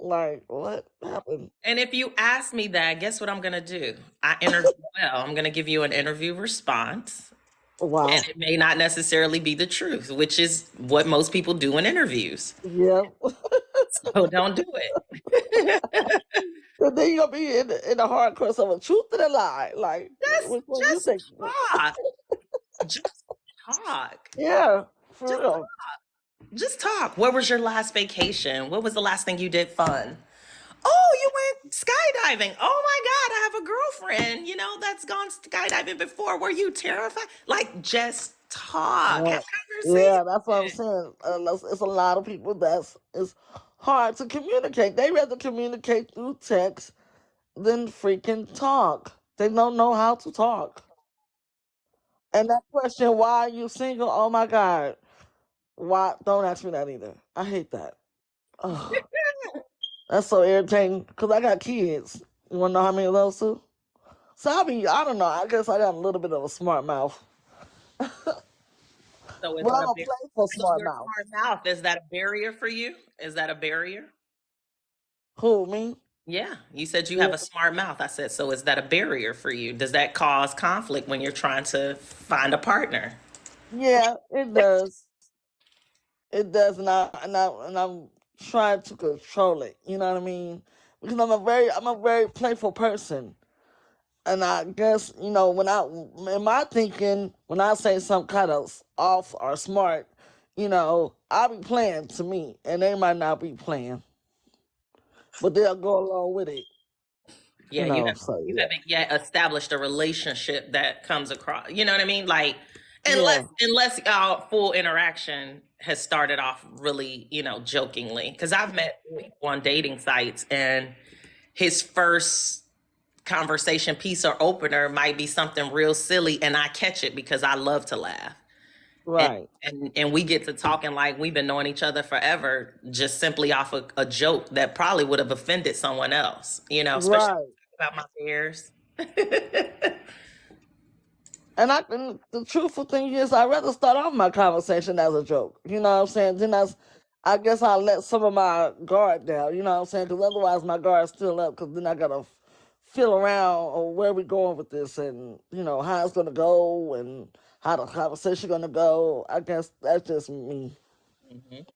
Like, what happened? And if you ask me that, guess what I'm gonna do? I interview well. I'm gonna give you an interview response. And Wow. it may not necessarily be the truth, which is what most people do in interviews. Yeah. So don't do it. And then you're gonna be in the hard course of a truth and a lie. Like, just which one you just think? talk. Just talk. Yeah, for Just real. just talk. Where was your last vacation? What was the last thing you did fun? Oh, you went skydiving. Oh my God, I have a girlfriend, that's gone skydiving before. Were you terrified? Like, just talk. Yeah, Have conversation. yeah, that's what I'm saying. It's a lot of people that's it's hard to communicate. They rather communicate through text than freaking talk. They don't know how to talk. And that question, why are you single? Oh my God. Why? Don't ask me that either. I hate that. Ugh, that's so irritating because I got kids. You want to know how many of those too? So I don't know. I guess I got a little bit of a smart mouth. So is But that I'm a a barrier? playful smart Your mouth. smart mouth, is that a barrier for you? Is that a barrier? Who, me? Yeah, you said you Yeah, have a smart mouth. I said, so is that a barrier for you? Does that cause conflict when you're trying to find a partner? yeah, it does. It does, and I'm trying to control it. You know what I mean? Because I'm a very playful person, and I guess when in my thinking, when I say some kind of off or smart, I'll be playing to me, and they might not be playing, but they'll go along with it. Yeah, you have So you yeah, haven't yet established a relationship that comes across. You know what I mean? Like, unless yeah, unless our full interaction has started off really, jokingly. Because I've met people on dating sites, and his first conversation piece or opener might be something real silly, and I catch it because I love to laugh. And right, and we get to talking like we've been knowing each other forever, just simply off a joke that probably would have offended someone else, especially right. about my peers. And the truthful thing is, I'd rather start off my conversation as a joke. You know what I'm saying? I guess I'll let some of my guard down. You know what I'm saying? Because otherwise, my guard's still up. Because then I gotta feel around on where we going with this, and how it's gonna go, and how the conversation gonna go. I guess that's just me. Mhm.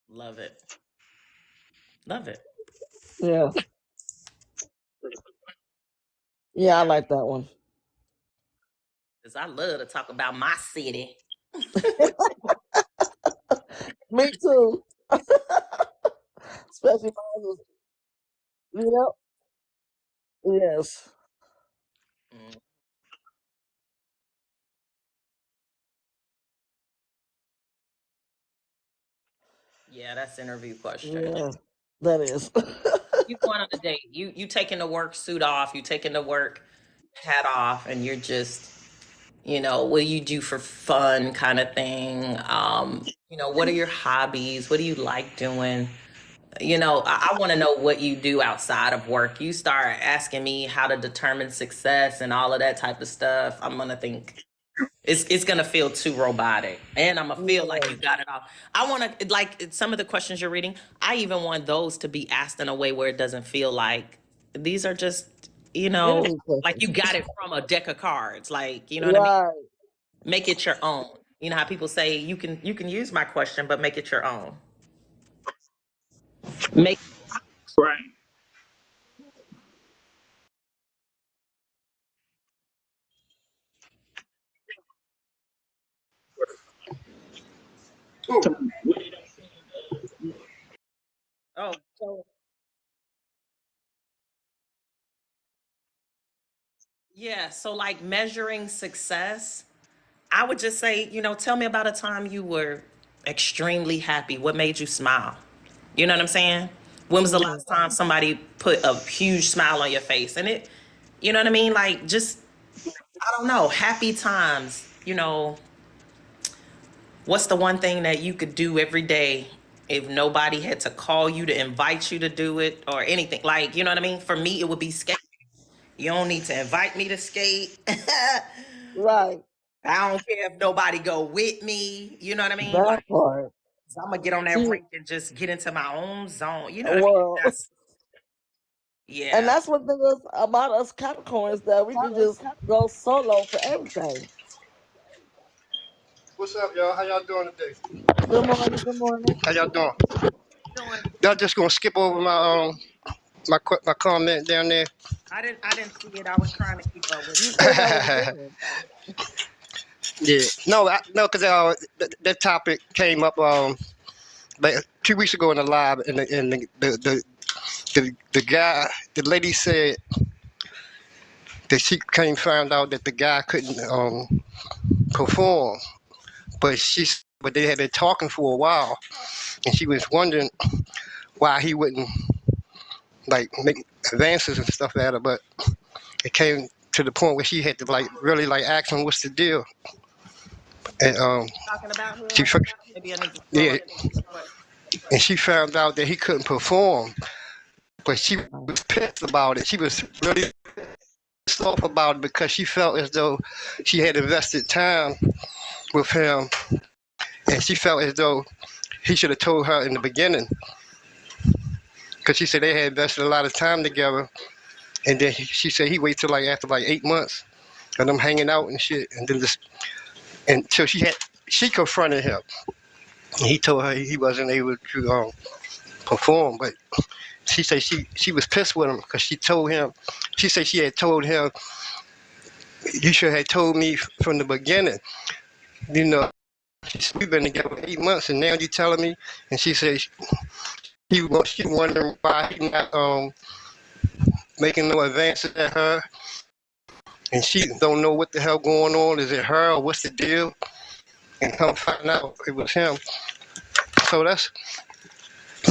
Love it. Love it. Yeah, yeah, I like that one. Because I love to talk about my city. Me too. Especially mine. Yep. Yes. Mm. Yeah, that's interview question. Yeah. That is. You going on a date. You taking the work suit off, you taking the work hat off, and you're just, what do you do for fun kind of thing. What are your hobbies? What do you like doing? I want to know what you do outside of work. You start asking me how to determine success and all of that type of stuff, I'm gonna think it's gonna feel too robotic, and I'm gonna feel like Yeah. you got it all. I want to, like, some of the questions you're reading. I even want those to be asked in a way where it doesn't feel like these are just, you know, Interview like you questions. got it from a deck of cards. Like, you know what I mean? Right. Make it your own. You know how people say you can use my question, but make it your own. Make Right. Oh, so yeah. So, like, measuring success, I would just say, tell me about a time you were extremely happy. What made you smile? You know what I'm saying? When was the Mhm. last time somebody put a huge smile on your face? And you know what I mean? Like, just, I don't know, happy times, What's the one thing that you could do every day if nobody had to call you to invite you to do it or anything? Like, you know what I mean? For me, it would be skate. You don't need to invite me to skate. Right. I don't care if nobody go with me. You know what I mean? Like, That part. so I'm gonna get on that See, rink and just get into my own zone. You know what I mean? well, That's and yeah. that's what the thing is about us Capricorns that we can just go solo for everything. What's up, y'all? How y'all doing today? Good morning. Good morning. How y'all doing? Doing. Y'all just gonna skip over my comment down there. I didn't see it. I was trying to keep up with You you. said that was good. Yeah, no, no, because that topic came up like 2 weeks ago in the live, and the guy, the lady said that she came found out that the guy couldn't perform, but they had been talking for a while, and she was wondering why he wouldn't like make advances and stuff at her, but it came to the point where she had to like really like ask him what's the deal, and Talking about she here? Maybe I need to scroll yeah, up. and she found out that he couldn't perform, but she Right. was pissed about it. She was really pissed off about it because she felt as though she had invested time with him, and she felt as though he should have told her in the beginning, because she said they had invested a lot of time together, and then she said he waited till like after like 8 months of them hanging out and shit, and then just until she confronted him. And he told her he wasn't able to perform, but she said she was pissed with him because she told him. She said she had told him, "You should have told me from the beginning." You know, we've been together 8 months, and now you telling me. And she said she wondering why he not making no advances at her, and she don't know what the hell going on. Is it her or what's the deal? And come find out it was him. So that's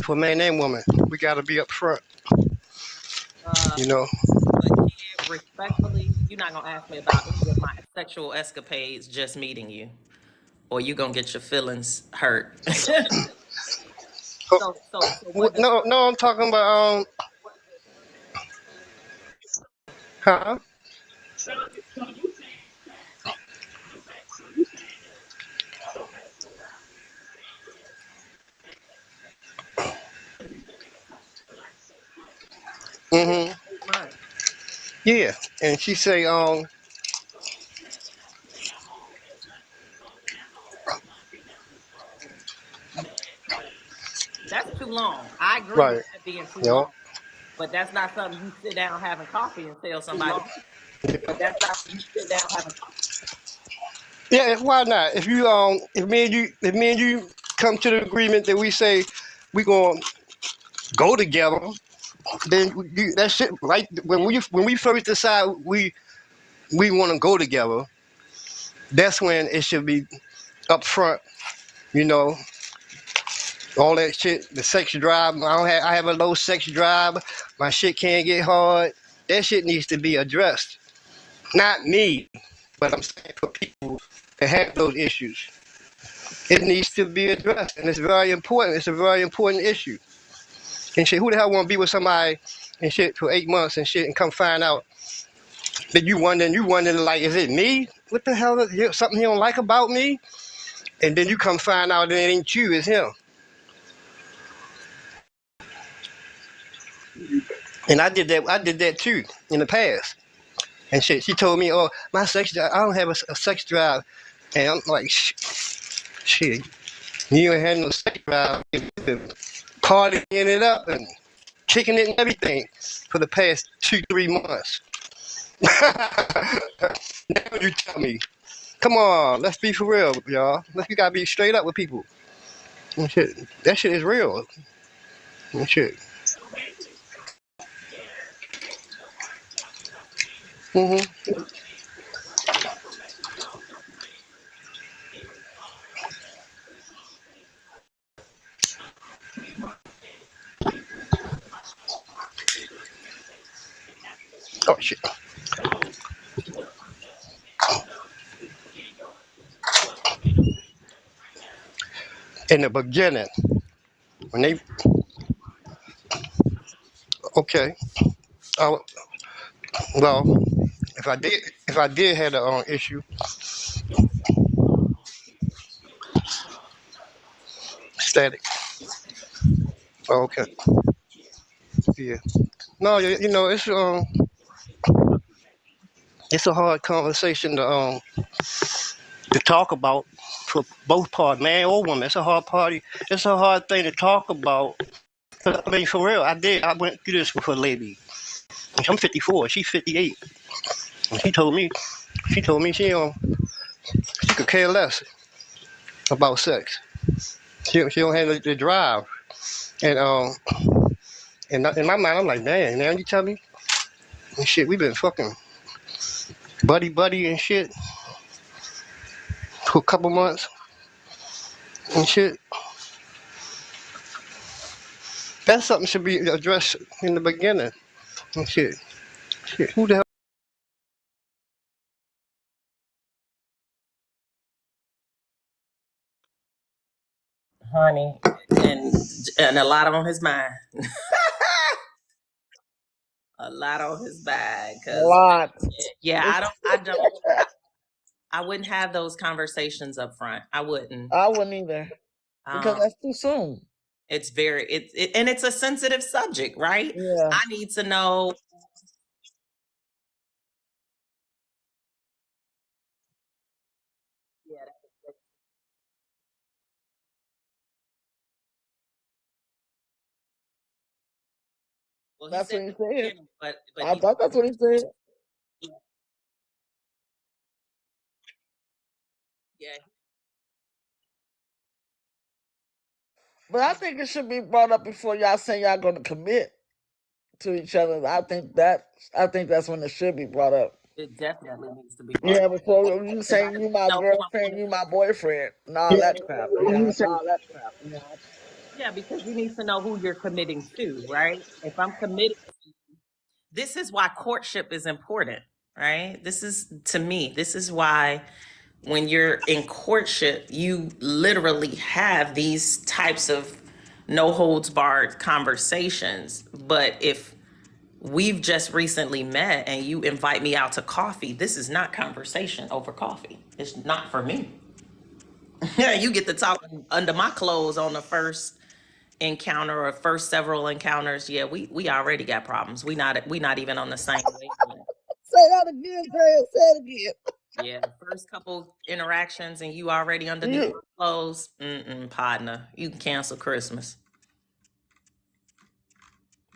for man and woman. We got to be up front, Uh, you know. but kid, respectfully, you're not gonna ask me about any of my sexual escapades just meeting you, or you gonna get your feelings hurt. So what does No, no, I'm talking about huh? Mm-hmm. 8 months? Yeah, and she say That's too long. I agree with right, that being too you know. long, but that's not something you sit down having coffee and tell somebody. Yeah, why not? If me and you come to the agreement that we say we gonna go together, then that shit right when we first decide we want to go together, that's when it should be up front. You know, all that shit, the sex drive. I have a low sex drive. My shit can't get hard. That shit needs to be addressed. Not me, but I'm saying for people that have those issues. It needs to be addressed, and it's very important. It's a very important issue. And shit, who the hell want to be with somebody and shit for 8 months and shit, and come find out that you wondering like, is it me? What the hell? Is something he don't like about me? And then you come find out that it ain't you, it's him. And I did that. I did that too in the past. And shit, she told me, "Oh, my sex drive. I don't have a sex drive." And I'm like, "Shit, you ain't had no sex drive. You've been partying it up and kicking it and everything for the past 2, 3 months." Now you tell me, come on, let's be for real, y'all. You gotta be straight up with people. And shit, that shit is real. And shit. Hmm. Oh shit. in the beginning when they okay. Uh, well, if I did have a issue, static. Oh, okay, yeah. No, you know it's a hard conversation to talk about for both parties, man or woman. It's a hard party. It's a hard thing to talk about. I mean, for real, I went through this with a lady. I'm 54. She's 58. And she told me she could care less about sex. She don't have the drive. And in my mind, I'm like, man, now you tell me and shit. We been fucking buddy and shit for a couple months and shit. That's something should be addressed in the beginning and shit. Shit, who the hell? Honey, and a lot on his mind. A lot on his mind, A because lot. yeah, It's, I wouldn't have those conversations up front. I wouldn't. I wouldn't either because Um, that's too soon. it's very and it's a sensitive subject, right? Yeah, I need to know. Yeah, well, he that's said what he the said. beginning, but I he thought that's what he said. yeah, But I think it should be brought up before y'all say y'all going to commit to each other. I think that's when it should be brought up. it definitely needs to be brought Yeah, up before you because I saying need you to my know who I'm girlfriend, committing. you my boyfriend, and all Yeah, that crap. you Yeah, say Yeah, because you need to know who you're committing to, right? If I'm committed, this is why courtship is important, right? This is, to me, this is why when you're in courtship, you literally have these types of no holds barred conversations. But if we've just recently met and you invite me out to coffee, this is not conversation over coffee. It's not for me. Yeah, you get to talk under my clothes on the first encounter or first several encounters. Yeah, we already got problems. We not even on the same wavelength. say that again, Greg. Say it again. Yeah, the first couple interactions and you already underneath You, my clothes. Partner, you can cancel Christmas.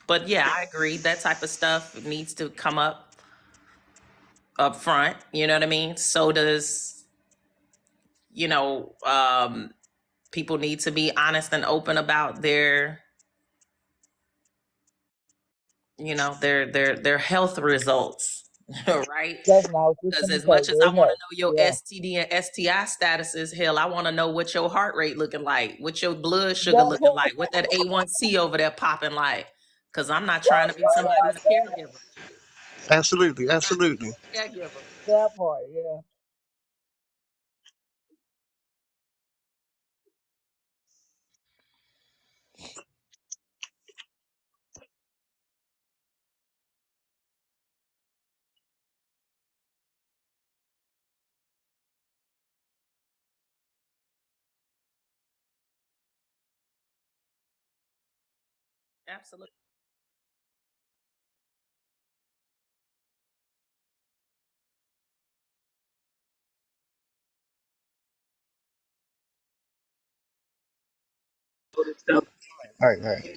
But yeah, I agree. That type of stuff needs to come up front. You know what I mean? So does, you know, people need to be honest and open about their health results, right? that's not what you're Because saying. as So much as I there's want to help. know your Yeah. STD and STI statuses, hell, I want to know what your heart rate looking like, what your blood sugar That looking part. like, what that A1C over there popping like. Because I'm not trying to be somebody's caregiver. absolutely, absolutely. Caregiver. That part. Yeah. Absolutely. All right, all right.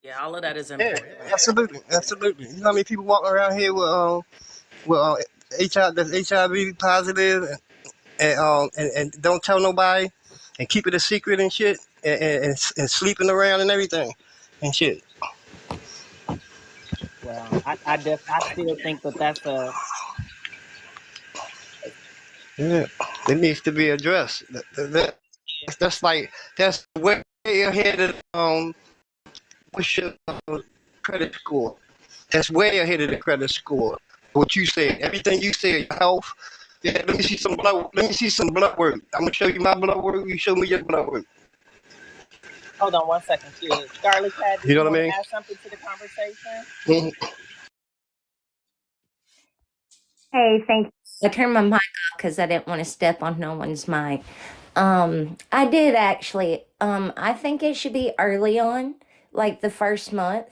Yeah, all of that is Yeah, important. absolutely, absolutely. You know how many people walking around here with HIV, that's HIV positive, and don't tell nobody, and keep it a secret and shit, and sleeping around and everything, and shit. Well, I still think that that's a Yeah, it needs to be addressed. That's like that's way ahead of what's your credit score? That's way ahead of the credit score. What you said, everything you said, your health. Yeah, let me see some blood. Let me see some blood work. I'm gonna show you my blood work. You show me your blood work. hold on one second, kid. Scarlet Cat, did You know you what I want mean? to add something to the conversation? Mhm. Hey, thank you. I turned my mic off because I didn't want to step on no one's mic. I did actually. I think it should be early on, like the first month.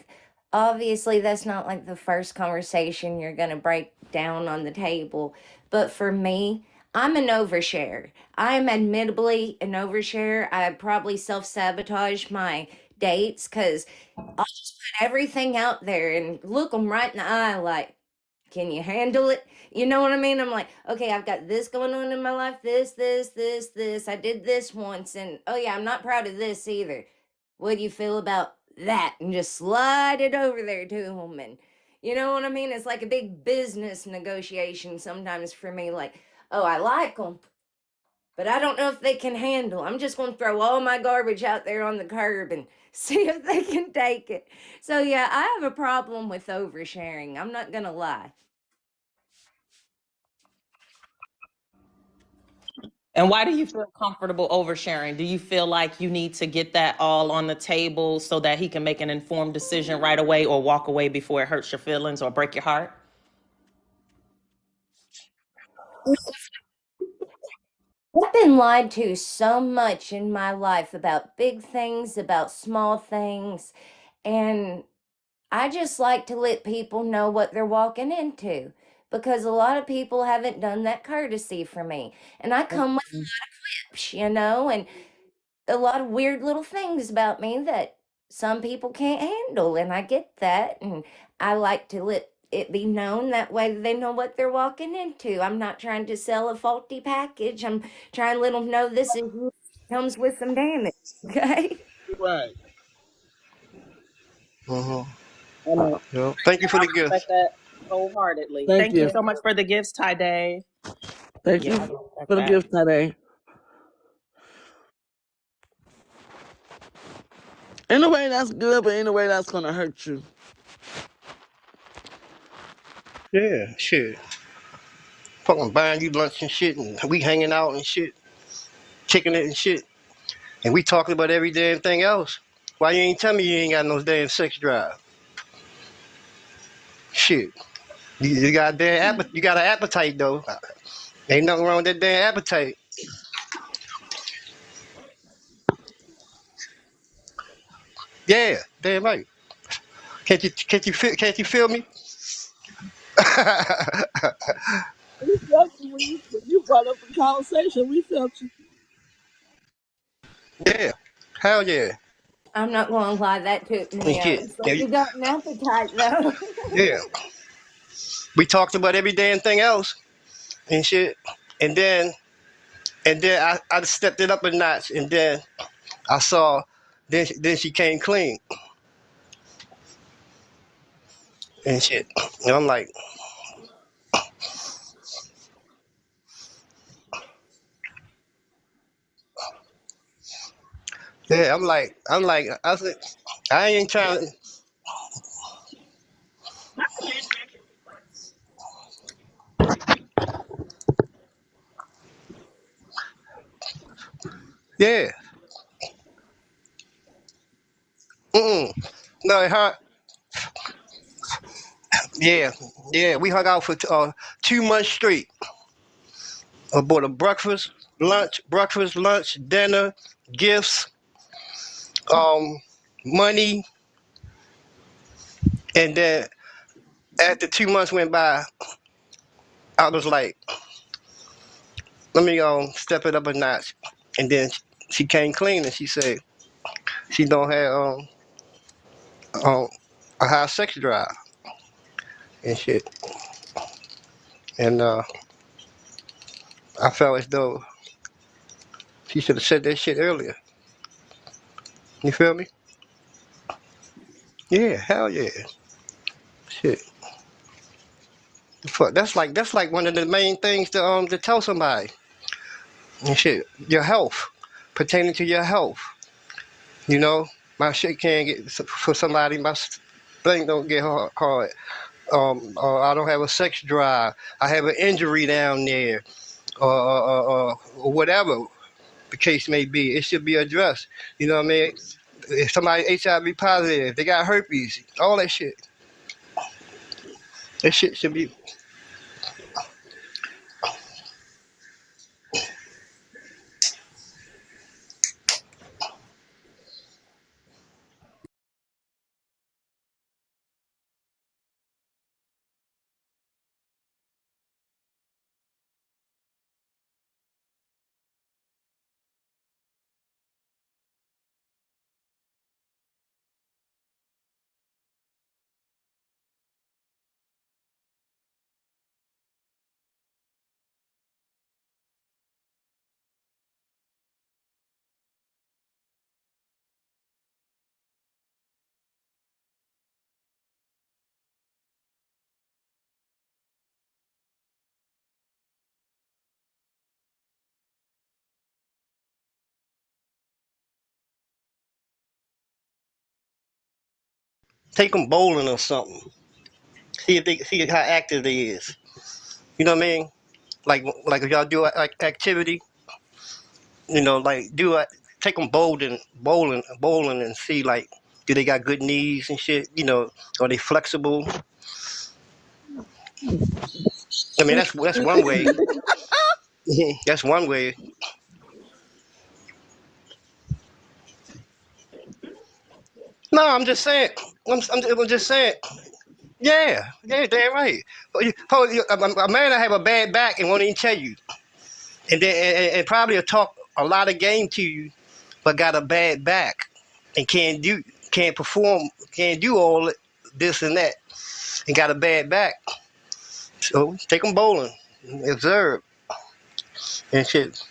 Obviously, that's not like the first conversation you're gonna break down on the table. But for me, I'm an overshare. I am admittably an overshare. I probably self-sabotage my dates because I'll just put everything out there and look them right in the eye like, can you handle it? You know what I mean? I'm like, okay, I've got this going on in my life, this. I did this once, and oh yeah, I'm not proud of this either. What do you feel about that? And just slide it over there to them. And you know what I mean? It's like a big business negotiation sometimes for me. Like, oh, I like them, but I don't know if they can handle. I'm just going to throw all my garbage out there on the curb and see if they can take it. So yeah, I have a problem with oversharing. I'm not going to lie. And why do you feel comfortable oversharing? Do you feel like you need to get that all on the table so that he can make an informed decision right away or walk away before it hurts your feelings or break your heart? I've been lied to so much in my life about big things, about small things, and I just like to let people know what they're walking into because a lot of people haven't done that courtesy for me. And I come with Mhm. tips, you know, and a lot of weird little things about me that some people can't handle, and I get that, and I like to let it be known that way they know what they're walking into. I'm not trying to sell a faulty package. I'm trying to let them know this is comes with some damage. Okay. Right. Mhm. And Yeah. Thank you for I the respect gift. that wholeheartedly. Thank Thank you you. so much for the gifts, Ty Day. Thank Yeah, I you respect for the that. gift today. In a way that's good, but in a way that's gonna hurt you. Yeah, shit. Fucking buying you lunch and shit, and we hanging out and shit, kicking it and shit, and we talking about every damn thing else. Why you ain't tell me you ain't got no damn sex drive? Shit. You got a damn you got an appetite though. Ain't nothing wrong with that damn appetite. Yeah, damn right. Can't you feel me? We felt you when you brought up the conversation. We felt you. Yeah. Hell yeah. I'm not going to lie, that took And me out. shit. So you got an appetite, though. Yeah. We talked about every damn thing else and shit. And then I stepped it up a notch, and then I saw then she came clean and shit. And I'm like, yeah, I said, I ain't trying to, yeah. Mm-mm. No, her, yeah, yeah. We hung out for 2 months straight. I bought a breakfast, lunch, dinner, gifts, um, money, and then after 2 months went by, I was like, let me step it up a notch. And then she came clean and she said she don't have a high sex drive and shit. And I felt as though she should have said that shit earlier. You feel me? Yeah, hell yeah. Shit. Fuck, that's like one of the main things to tell somebody. And shit, your health, pertaining to your health. You know, my shit can't get for somebody. My thing don't get hard. I don't have a sex drive. I have an injury down there, or whatever the case may be. It should be addressed. You know what I mean? If somebody HIV positive, they got herpes, all that shit. That shit should be. Take them bowling or something. See how active they is. You know what I mean? Like if y'all do activity, like take them bowling, and see like do they got good knees and shit. Are they flexible? I mean that's one way. That's one way. No, I'm just saying. I'm just saying. Yeah, damn right. But a man that have a bad back and won't even tell you, and then and probably will talk a lot of game to you, but got a bad back and can't perform, can't do all this and that, and got a bad back. So take them bowling, observe, and shit.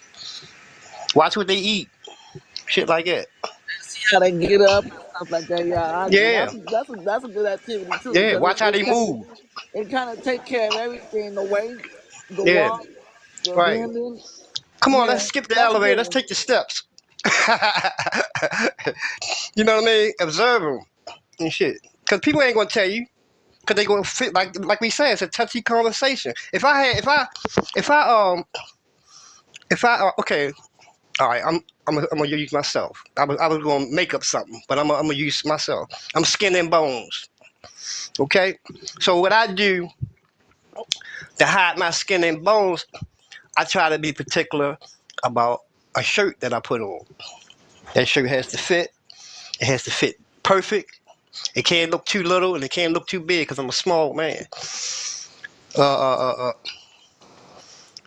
Watch what they eat, shit like that. How they get up and stuff like that. Yeah, I agree. Yeah, That's a good activity too yeah. because Watch how they move. it kind of take care of everything. The weight, the Yeah, walk, the right. bending. Come on, let's Yeah, skip the that's a elevator. good Let's one. take the steps. You know what I mean? Observe them and shit. Because people ain't gonna tell you. Because they gonna fit like we said. It's a touchy conversation. If I okay, all right. I'm gonna use myself. I was gonna make up something, but I'm gonna use myself. I'm skin and bones. Okay. So what I do to hide my skin and bones, I try to be particular about a shirt that I put on. That shirt has to fit. It has to fit perfect. It can't look too little and it can't look too big because I'm a small man. Uh, uh, uh, uh,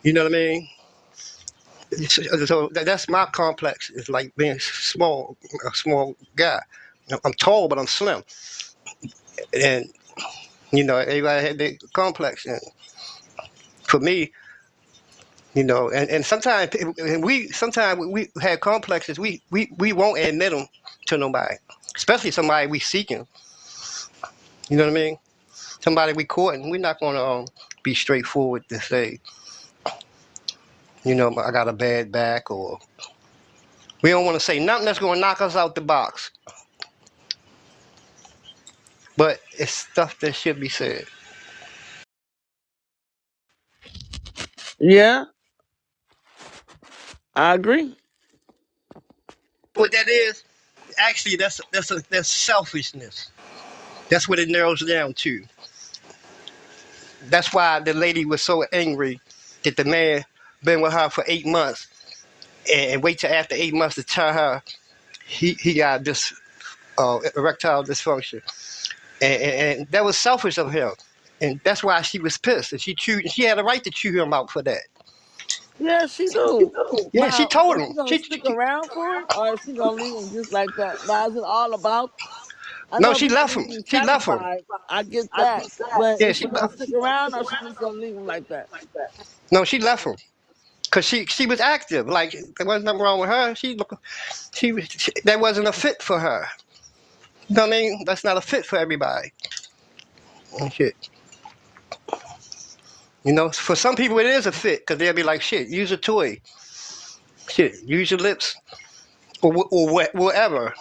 you know what I mean? So that's my complex. It's like being small, a small guy. I'm tall, but I'm slim. And, everybody had their complex. And for me, and sometimes we have complexes. We won't admit them to nobody, especially somebody we seeking. You know what I mean? Somebody we courting. We're not going to be straightforward to say, I got a bad back, or we don't want to say nothing that's going to knock us out the box. But it's stuff that should be said. Yeah, I agree. What that is, actually, that's selfishness. That's what it narrows down to. That's why the lady was so angry that the man been with her for 8 months and wait till after 8 months to tell her he got this erectile dysfunction, and that was selfish of him, and that's why she was pissed, and she had a right to chew him out for that. Yeah, she do. Yeah, she Now, told is him. she gonna stick around for it, or is she gonna leave him just like that? Now, is it all about? I No, know she people left need him. to be She left him. satisfied. I get that, but Yeah, is she gonna stick around or she just gonna leave him like that? no, she left him because she was active. Like there wasn't nothing wrong with her. That wasn't a fit for her. You know what I mean? That's not a fit for everybody. And shit. You know, for some people it is a fit because they'll be like, shit, use a toy. Shit, use your lips or whatever.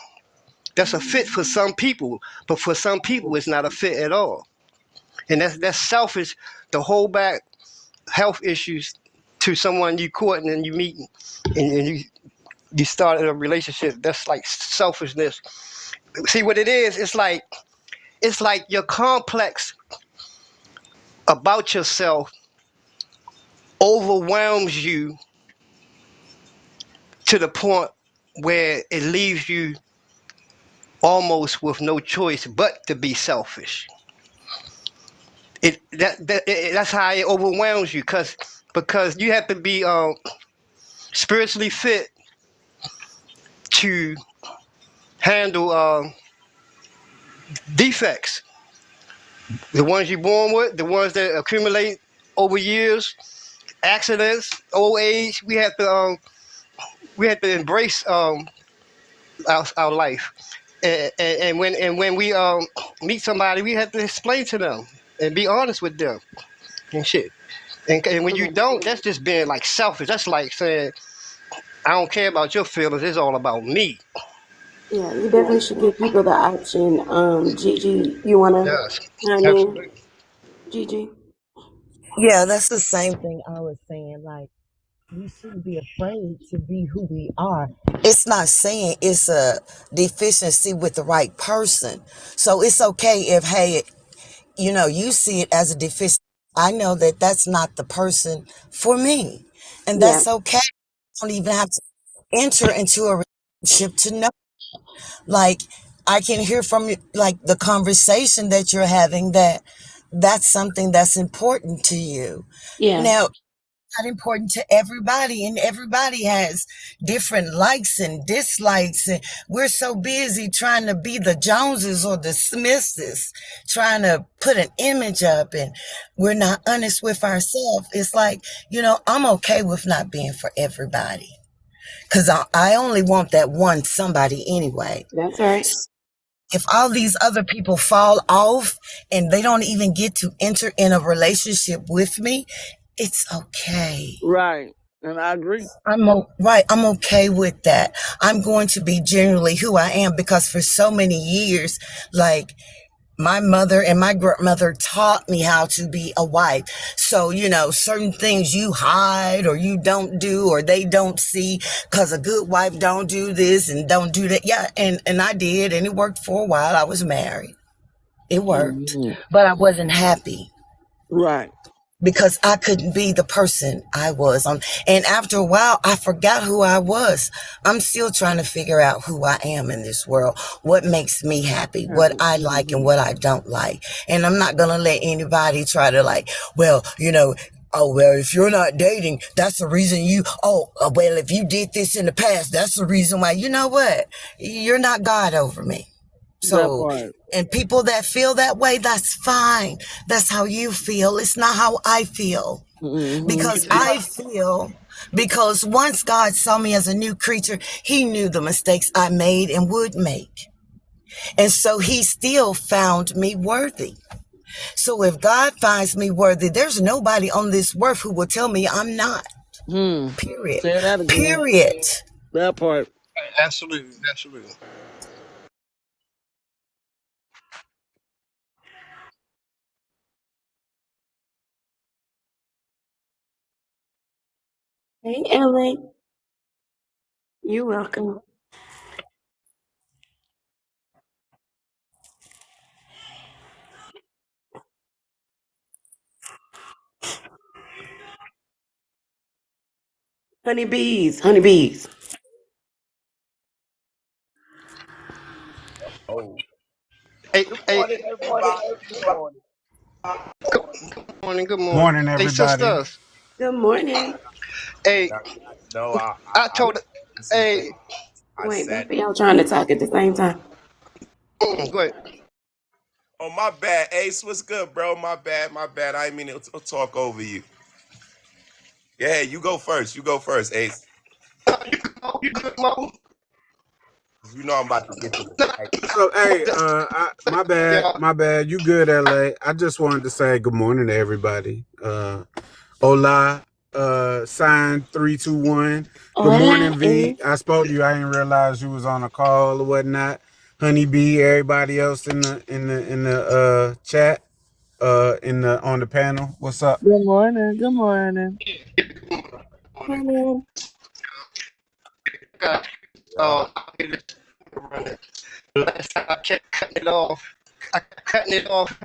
That's a fit for some people, but for some people it's not a fit at all. And that's selfish to hold back health issues to someone you courting and you meet and you started a relationship. That's like selfishness. See what it is? It's like your complex about yourself overwhelms you to the point where it leaves you almost with no choice but to be selfish. That's how it overwhelms you because you have to be spiritually fit to handle defects, the ones you're born with, the ones that accumulate over years, accidents, old age. We have to embrace our life, and when we meet somebody, we have to explain to them and be honest with them and shit. And when you don't, that's just being like selfish. That's like saying, I don't care about your feelings. It's all about me. Yeah, you definitely should give people the option. Gigi, you wanna Yes, chime in? absolutely. Gigi? Yeah, that's the same thing I was saying. Like, we shouldn't be afraid to be who we are. It's not saying it's a deficiency with the right person. So it's okay if, hey, you see it as a deficiency. I know that that's not the person for me. And Yeah, that's okay. You don't even have to enter into a relationship to know. Like, I can hear from you, like the conversation that you're having, that that's something that's important to you. yeah, Now, not important to everybody, and everybody has different likes and dislikes, and we're so busy trying to be the Joneses or the Smiths, trying to put an image up, and we're not honest with ourselves. It's like, I'm okay with not being for everybody because I only want that one somebody anyway. that's right. If all these other people fall off and they don't even get to enter in a relationship with me, it's okay. Right, and I agree. Right. I'm okay with that. I'm going to be generally who I am because for so many years, like my mother and my grandmother taught me how to be a wife. So, certain things you hide or you don't do or they don't see because a good wife don't do this and don't do that. Yeah. And I did. And it worked for a while. I was married. It worked, Hmm. but I wasn't happy Right. because I couldn't be the person I was. And after a while, I forgot who I was. I'm still trying to figure out who I am in this world, what makes me happy, what I like and what I don't like. And I'm not going to let anybody try to well, oh, well, if you're not dating, that's the reason well, if you did this in the past, that's the reason why. You know what? You're not God over me. That So, part. and people that feel that way, that's fine. That's how you feel. It's not how I feel. Hmm. Because once God saw me as a new creature, he knew the mistakes I made and would make. And so he still found me worthy. So if God finds me worthy, there's nobody on this earth who will tell me I'm not. Period. Say that again. Period. That part. Absolutely, absolutely. Hey, Ellen. You're welcome. Honeybees, honeybees. Oh, Hey, good hey, morning, everybody. Good morning. good morning, good morning. Morning, Hey, everybody. sisters. Good morning. Hey, No, no, I I told. listen to Hey, things. I Wait, both sat. of y'all trying to talk at the same time. Go ahead. Oh, my bad. Ace, what's good, bro? My bad. I didn't mean to talk over you. Yeah, you go first. Ace. You good, Mo? You know I'm about to get to the fight. So, hey, Yeah. my bad. You good, LA? I just wanted to say good morning to everybody. Hola, sign 321. Good Hola, morning, V. Ace. I spoke to you. I didn't realize you was on a call or whatnot. Honeybee, everybody else in the chat, on the panel. What's up? Good morning. Good morning. Morning. God. Yeah. The last time I kept cutting it off. I kept cutting it off,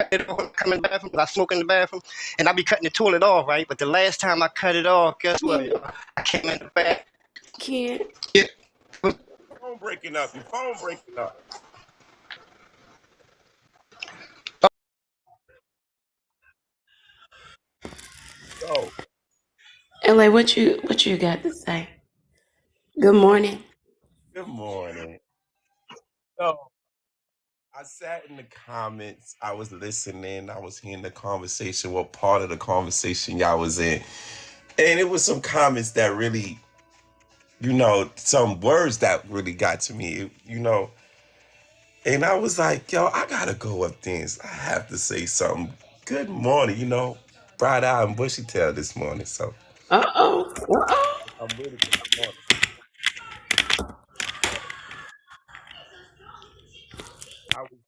coming in the bathroom, I smoke in the bathroom, and I be cutting the toilet off, right? But the last time I cut it off, guess what, Can't. y'all? I came in the back. Can't. Yeah. Phone breaking up. Your phone breaking up. So, LA, what you got to say? Good morning. good morning. So, I sat in the comments. I was listening. I was hearing the conversation. What part of the conversation y'all was in? And it was some comments that really, some words that really got to me. And I was like, yo, I gotta go up there. I have to say something. Good morning, bright eye and bushy tail this morning. So Uh-oh. Uh-oh. I'm ready for the morning.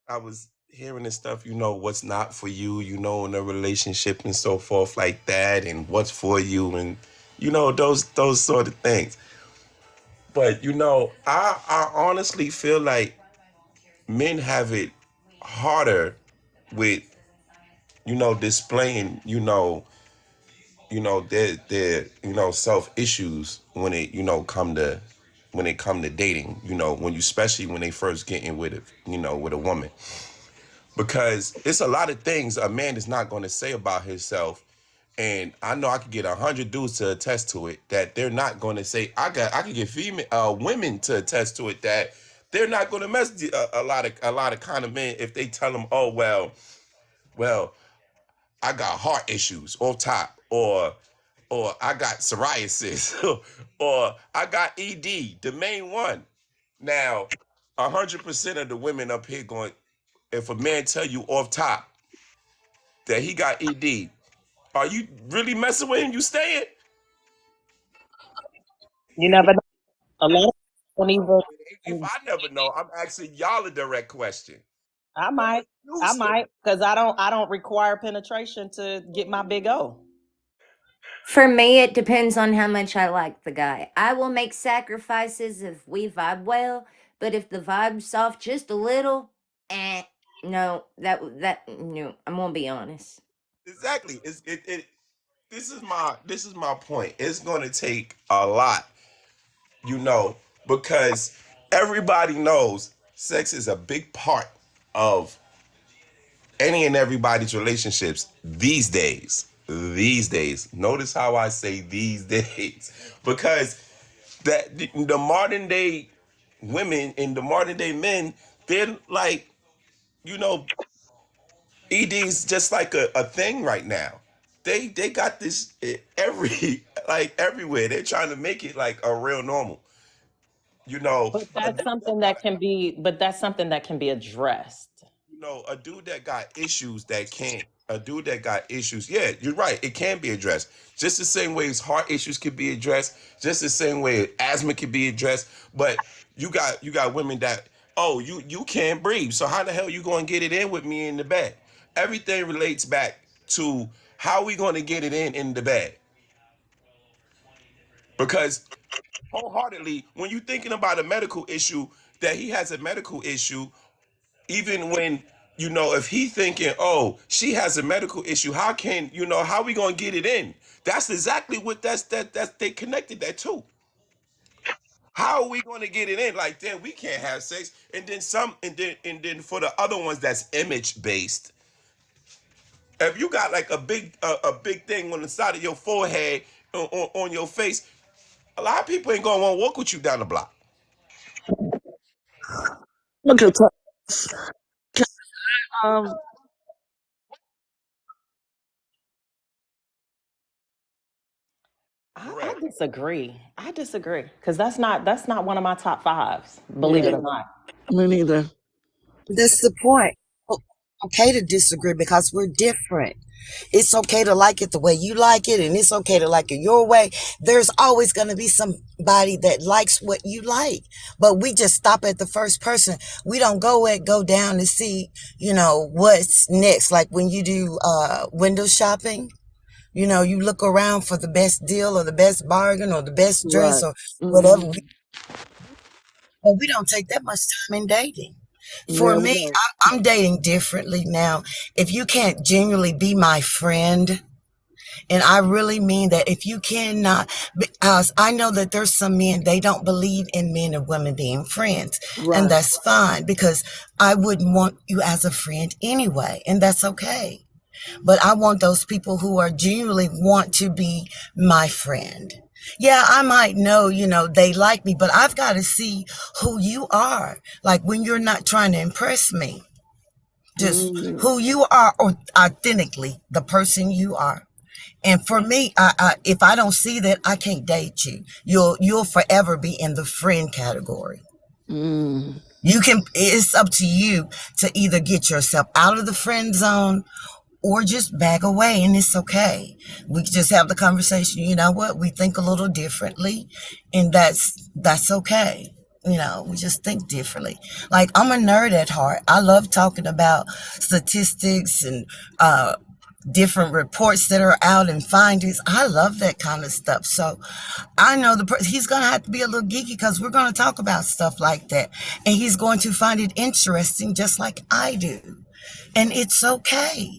I was hearing this stuff, what's not for you, in a relationship and so forth like that, and what's for you, and those sort of things. But I honestly feel like men have it harder with displaying their self issues when it come to dating, when you especially when they first get in with with a woman, because it's a lot of things a man is not going to say about himself. And I know I could get 100 dudes to attest to it that they're not going to say. I could get female women to attest to it that they're not going to mess a lot of kind of men if they tell them, oh well, I got heart issues off top, or I got psoriasis, or I got ED, the main one. Now, 100% of the women up here going, if a man tell you off top that he got ED, are you really messing with him? You staying? You never know. A lot of people If don't even. I never know, I'm asking y'all a direct question. I What might. would you I say? might, because I don't require penetration to get my big O. For me, it depends on how much I like the guy. I will make sacrifices if we vibe well, but if the vibe's off just a little, no, no, I'm gonna be honest. Exactly. This is my point. It's going to take a lot, you know, because everybody knows sex is a big part of any and everybody's relationships these days. These days. Notice how I say these days. Because the modern day women and the modern day men, they're like, you know, ED's just like a thing right now. They got this every like everywhere. They're trying to make it like a real normal. You know, But a that's dude something that can be. But that's something that can be addressed. a dude that got issues that can't. A dude that got issues, yeah, you're right. It can be addressed. Just the same way as heart issues can be addressed. Just the same way asthma can be addressed. But you got women that, oh, you can't breathe. So how the hell you going to get it in with me in the bed? Everything relates back to how we going to get it in the bed. Because wholeheartedly, when you're thinking about a medical issue, that he has a medical issue, even when if he thinking, oh, she has a medical issue, how we gonna get it in? That's exactly what that's they connected that to. How are we gonna get it in? Like, then we can't have sex, and then some, and then for the other ones that's image based. If you got like a big thing on the side of your forehead, on your face, a lot of people ain't gonna want to walk with you down the block. Look at that. Um, I Correct. disagree. I disagree because that's not one of my top fives. Believe yeah, it or not. me neither. That's the point. Okay to disagree because we're different. It's okay to like it the way you like it, and it's okay to like it your way. There's always going to be somebody that likes what you like, but we just stop at the first person. We don't go down to see, what's next. Like when you do window shopping, you look around for the best deal or the best bargain or the best dress Right. or Hmm. whatever. But we don't take that much time in dating. For Yeah, we me, don't. I'm dating differently now. If you can't genuinely be my friend, and I really mean that, if you cannot, because I know that there's some men, they don't believe in men and women being friends. And Right. that's fine, because I wouldn't want you as a friend anyway. And that's okay. But I want those people who are genuinely want to be my friend. Yeah, I might know, they like me, but I've got to see who you are. Like when you're not trying to impress me, just Mm, who you are, or authentically the person you are. And for me, if I don't see that, I can't date you. You'll forever be in the friend category. mm, It's up to you to either get yourself out of the friend zone or just back away, and it's okay. We can just have the conversation. You know what? We think a little differently, and that's okay. We just think differently. Like, I'm a nerd at heart. I love talking about statistics and different reports that are out and findings. I love that kind of stuff. So I know he's going to have to be a little geeky, because we're going to talk about stuff like that, and he's going to find it interesting just like I do. And it's okay.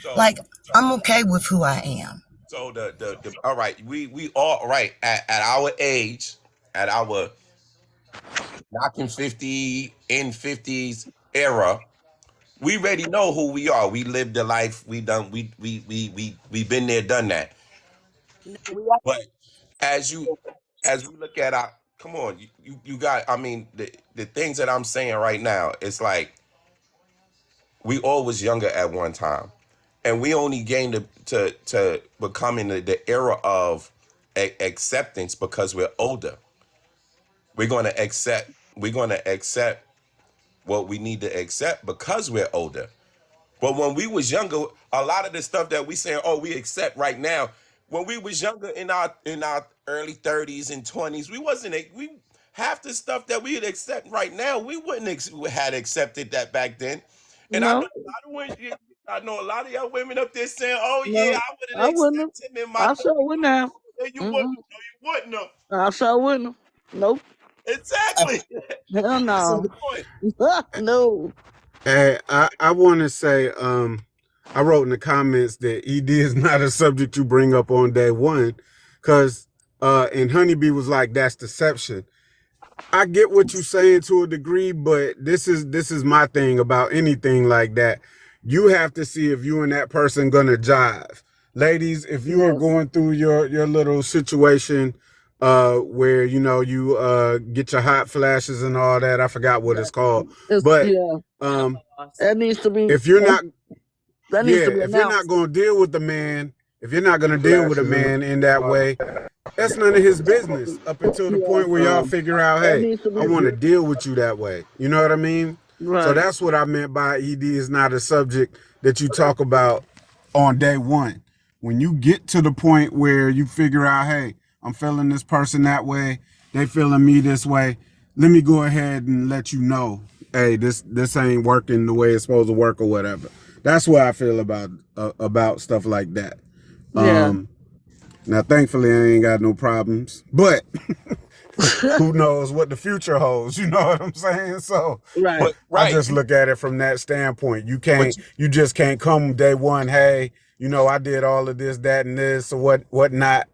So, Like, I'm okay with who I am. so the all right, we all right at our age, at our knocking 50 in 50s era, we already know who we are. We lived the life. We been there, done that. But as you as we look at our, come on, you got, I mean, the things that I'm saying right now, it's like we all was younger at one time, and we only gained to become in the era of acceptance because we're older. We're gonna accept what we need to accept because we're older. But when we was younger, a lot of the stuff that we saying, oh, we accept right now. When we was younger, in our early 30s and 20s, we half the stuff that we'd accept right now, we wouldn't had accepted that back then. And I know no, a lot of women, I know a lot of y'all women up there saying, oh yeah, no, I would I have wouldn't have. accepted him in my I 30s. sure wouldn't have. Yeah, you wouldn't. Mm-mm. No, you wouldn't have. I sure wouldn't have. Nope. Exactly. Hell That's the no. point. No. Hey, I want to say, I wrote in the comments that ED is not a subject you bring up on day one, because and Honeybee was like, that's deception. I get what you're saying to a degree, but this is my thing about anything like that. You have to see if you and that person gonna jive. Ladies, if you are Yes. going through your little situation where you get your hot flashes and all that, I forgot what it's called. But Yeah. That needs to be. if you're not That needs to be if you're not announced. going to deal with the man, if you're not going to deal with a man in that way, that's none of his business up until the point where y'all figure out, That hey, needs to be. I want to deal with you that way. You know what I mean? Right. So that's what I meant by ED is not a subject that you talk about on day one. When you get to the point where you figure out, hey, I'm feeling this person that way, they feeling me this way, let me go ahead and let you know, hey, this ain't working the way it's supposed to work or whatever. That's what I feel about stuff like that. Yeah. Now, thankfully, I ain't got no problems, but who knows what the future holds? You know what I'm saying? So, Right. But I right. just look at it from that standpoint. But You just can't come day one. Hey, I did all of this, that, and this, or whatnot.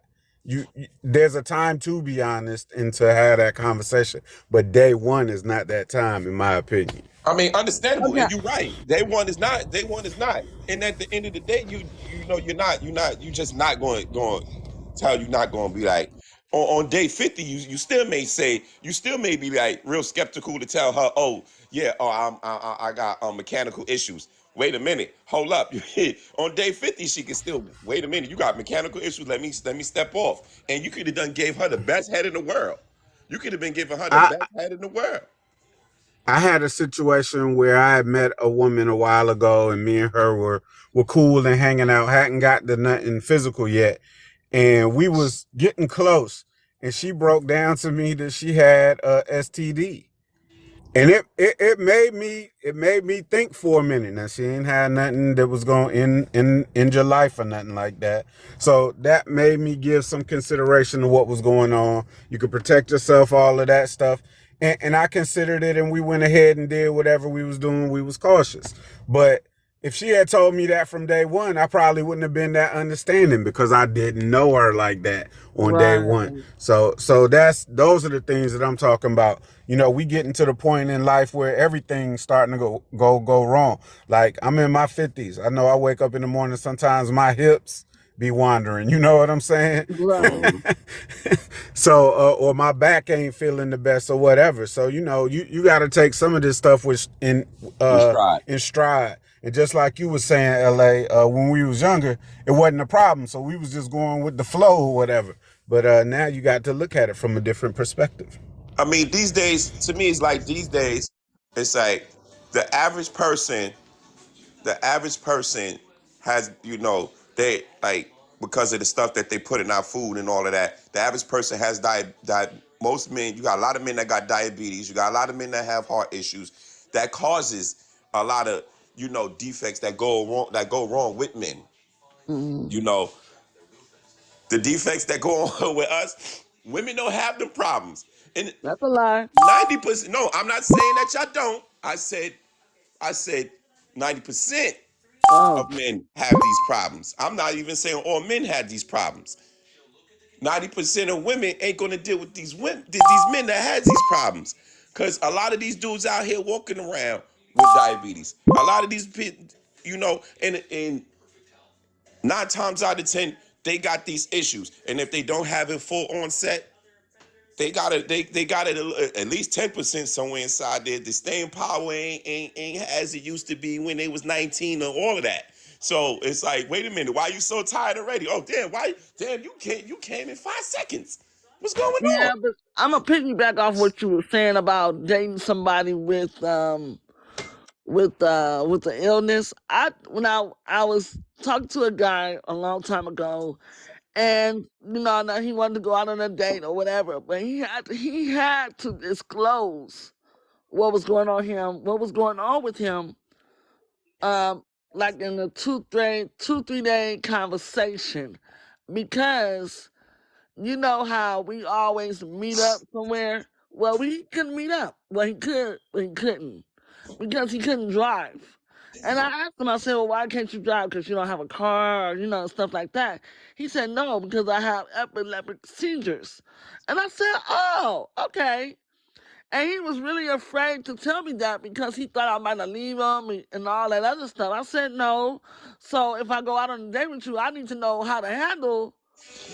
There's a time to be honest and to have that conversation, but day one is not that time, in my opinion. I mean, understandable, Okay. and you're right. Day one is not. Day one is not. And at the end of the day, you're just not going tell you're not going to be like on day 50. You still may say you still may be like real skeptical to tell her, oh yeah, I got mechanical issues. wait a minute, hold up. On day 50, she can still, wait a minute, you got mechanical issues, let me step off. And you could have done gave her the best head in the world. You could have been giving her the I best head in the world. I had a situation where I had met a woman a while ago, and me and her were cool and hanging out, hadn't got to nothing physical yet, and we was getting close, and she broke down to me that she had a STD. And it made me think for a minute. Now she ain't had nothing that was going end your life or nothing like that. So that made me give some consideration to what was going on. You could protect yourself, all of that stuff. And I considered it, and we went ahead and did whatever we was doing. We was cautious. But if she had told me that from day one, I probably wouldn't have been that understanding because I didn't know her like that on day one. Right. So those are the things that I'm talking about. You know, we getting to the point in life where everything's starting to go wrong. Like, I'm in my 50s. I know I wake up in the morning, sometimes my hips be wandering. You know what I'm saying? Right. So, or my back ain't feeling the best or whatever. So, you know, you got to take some of this stuff in stride. And just like you were saying, LA, when we was younger, it wasn't a problem. So we was just going with the flow or whatever. But now you got to look at it from a different perspective. I mean, these days, to me, it's like these days, it's like the average person has, you know, they like, because of the stuff that they put in our food and all of that, the average person has most men, you got a lot of men that got diabetes, you got a lot of men that have heart issues, that causes a lot of, you know, defects that go wrong with men. Mhm. You know, the defects that go on with us, women don't have the problems. And That's a lie. 90%, no, I'm not saying that y'all don't. I said 90% Oh, of men have these problems. I'm not even saying all men have these problems. 90% of women ain't gonna deal with these men that has these problems. Cause a lot of these dudes out here walking around with diabetes. A lot of these you know, and 9 times out of 10, they got these issues. And if they don't have it full onset, they got it. They got it at least 10% somewhere inside there. The staying power ain't as it used to be when they was 19 or all of that. So it's like, wait a minute, why you so tired already? Oh damn, you came in 5 seconds. What's going yeah, on? but I'm gonna piggyback off what you were saying about dating somebody with the illness. I was talking to a guy a long time ago, and you know, now he wanted to go out on a date or whatever, but he had to disclose what was going on with him, um, like in a 3 day conversation, because you know how we always meet up somewhere. Well, we couldn't meet up. Well, he could, but he couldn't because he couldn't drive. And I asked him, I said, well, why can't you drive? Because you don't have a car, or, you know, stuff like that. He said, no, because I have epileptic seizures. And I said, oh, okay. And he was really afraid to tell me that because he thought I might have leave him and all that other stuff. I said, no. So if I go out on a date with you, I need to know how to handle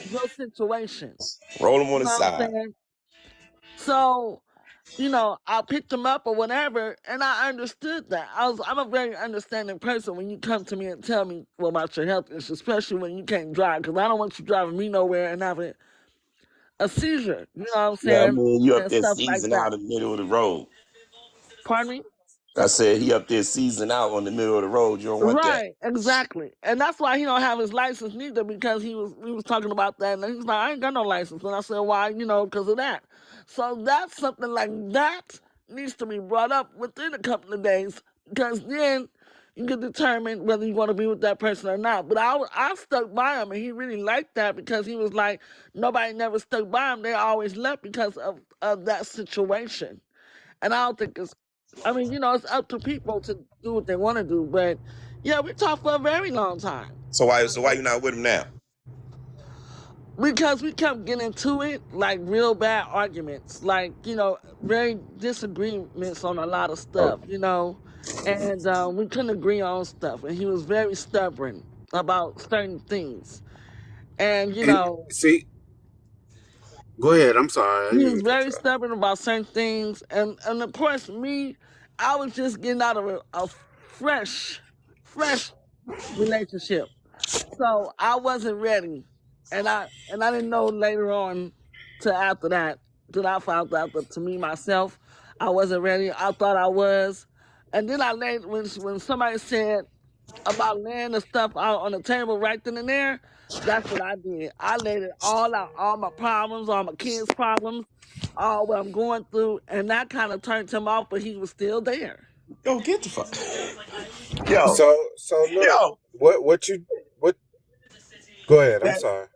your situation. Roll them on You the know what I'm side. saying? So, you know, I picked him up or whatever, and I understood that. I'm a very understanding person when you come to me and tell me about your health issues, especially when you can't drive, because I don't want you driving me nowhere and having a seizure. You know what I'm Yeah, I saying? mean, you up And there stuff like seizing that. out in the middle of the road. Pardon me? I said he up there seizing out on the middle of the road. You don't want that. Right, exactly. And that's why he don't have his license neither, because we was talking about that, and he's like, I ain't got no license. And I said, why? You know, because of that. So that's something like that needs to be brought up within a couple of days, because then you can determine whether you want to be with that person or not. But I stuck by him, and he really liked that, because he was like, nobody never stuck by him. They always left because of that situation. And I don't think I mean, you know, it's up to people to do what they want to do. But yeah, we talked for a very long time So why you not with him now? because we kept getting into it, like real bad arguments, like, you know, very disagreements on a lot of Oh, stuff, you know, and we couldn't agree on stuff. And he was very stubborn about certain things. And, you And know, see, go ahead. I'm sorry. I he didn't mean was to cut very you off. stubborn about certain things. And of course, me, I was just getting out of a fresh fresh relationship. So I wasn't ready, and I didn't know later on to after that I found out that to me myself I wasn't ready. I thought I was, and then I laid when somebody said about laying the stuff out on the table right then and there. That's what I did. I laid it all out, all my problems, all my kids' problems, all what I'm going through, and that kind of turned him off. But he was still there. Yo, get the fuck. Yo, So look, what you what? Go ahead. I'm sorry.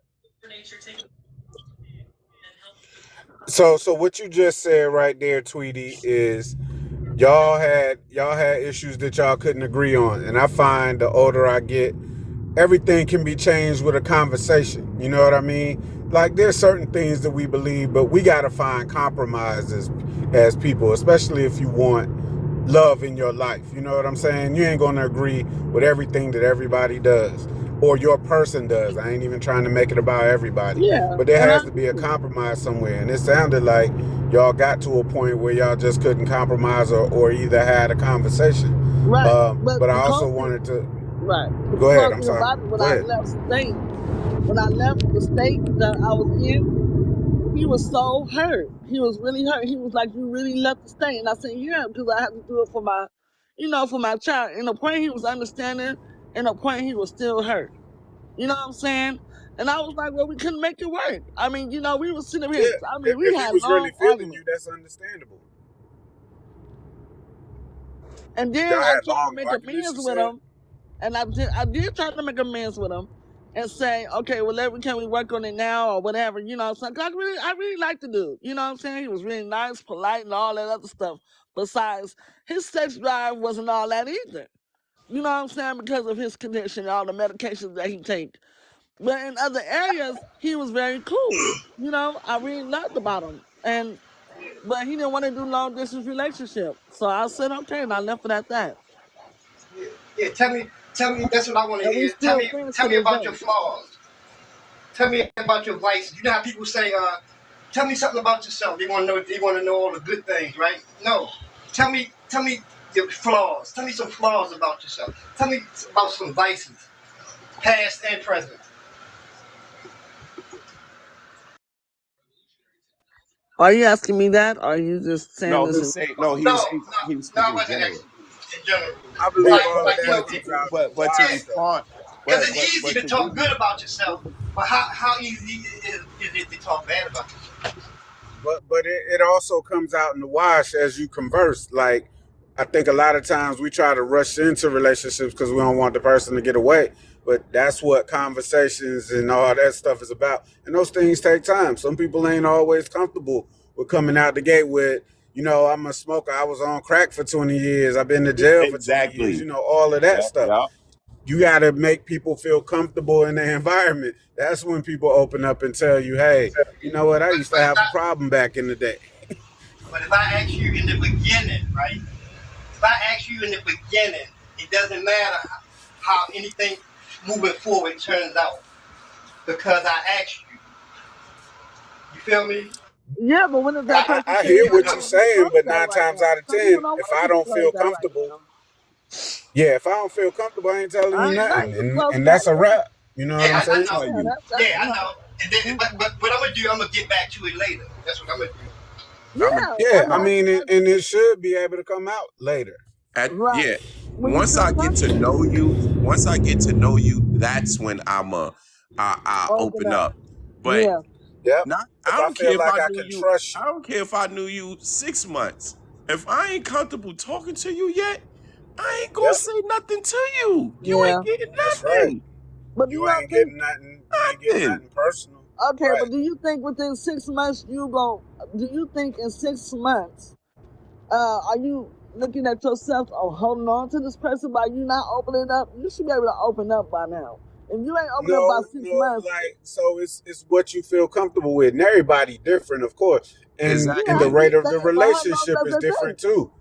So what you just said right there, Tweety, is y'all had issues that y'all couldn't agree on, and I find the older I get, everything can be changed with a conversation. You know what I mean? Like there's certain things that we believe, but we got to find compromises as people, especially if you want love in your life. You know what I'm saying? You ain't going to agree with everything that everybody does or your person does. I ain't even trying to make it about everybody. Yeah, But there and has to be a compromise somewhere. And it sounded like y'all got to a point where y'all just couldn't compromise or either had a conversation. right. But I also wanted to... Right. Go ahead, I'm Talking sorry. about it, when Go I ahead. left the state that I was in, he was so hurt. He was really hurt. He was like, "You really left the state," and I said, "Yeah, because I had to do it for my, for my child." And the point he was understanding, and the point he was still hurt. You know what I'm saying? And I was like, "Well, we couldn't make it work." I mean, we were sitting here. Yeah, I mean, we if he had was long really feeling arguments. you, that's understandable. And then Y'all I had tried to long make arguments, amends you with said? him. And I did try to make amends with him and say, okay, well, can we work on it now or whatever, So I really liked the dude. You know what I'm saying? He was really nice, polite, and all that other stuff. Besides, his sex drive wasn't all that either. You know what I'm saying? Because of his condition and all the medications that he take. But in other areas, he was very cool. I really loved about him. But he didn't want to do long distance relationship. So I said, okay, and I left it at that. Yeah, tell me. That's what I want to And we hear. Tell still me, friends tell to me this about your day. flaws. Tell me about your vices. You know how people say, "Tell me something about yourself." They want to know. They want to know all the good things, right? No. Tell me your flaws. Tell me some flaws about yourself. Tell me about some vices, past and present. Are you asking me that, or are you just saying no, this? he's saying no. No, He was no, I speaking in wasn't general. asking in general. I believe all of Like that comes out in the But to wash, though. respond, because it's easy but to to talk really, good about yourself, but how easy is it to talk bad about yourself? But it also comes out in the wash as you converse. Like, I think a lot of times we try to rush into relationships because we don't want the person to get away. But that's what conversations and all that stuff is about. And those things take time. Some people ain't always comfortable with coming out the gate with, I'm a smoker. I was on crack for 20 years. I've been to jail for 20 years. exactly. All of that stuff. Yeah. You got to make people feel comfortable in their environment. That's when people open up and tell you, hey, you know what? I used to have a problem back in the day. But if I ask you in the beginning, right? If I ask you in the beginning, it doesn't matter how anything moving forward turns out because I asked you. You feel me? Yeah, but when is that person I saying hear they what don't you're want to saying, disclose but that 9 right times now? out of Some people 10, don't if want I to don't disclose feel that right comfortable, now. if I don't feel comfortable, I ain't telling you I nothing. ain't disclosing And that that's a yet. wrap. You know what Yeah, I'm saying? I know. Yeah, that's Yeah, I know. And then, but what I'm gonna do, I'm gonna get back to it later. That's what I'm gonna do. yeah. Yeah, I I mean, mean, and it should be able to come out later. right. Yeah. When you Once feel I get to comfortable, know you, that's when I open open up. up. But Yeah. Yep. not If I I don't care feel if I like I knew can you. trust I you. don't care if I knew you 6 months. If I ain't comfortable talking to you yet, I ain't gonna Yep. say nothing to you. You Yeah. ain't getting That's right. nothing. But You ain't think, getting nothing. You ain't getting Nothing. nothing personal. okay, Right. but do you think within 6 months do you think in 6 months, are you looking at yourself or holding on to this person by you not opening up? You should be able to open up by now. If you ain't opening up by 6 months, Like, so it's what you feel comfortable with. And everybody different, of course. And yeah, the I Exactly. rate of the understand. But how long relationship does is it different take? too.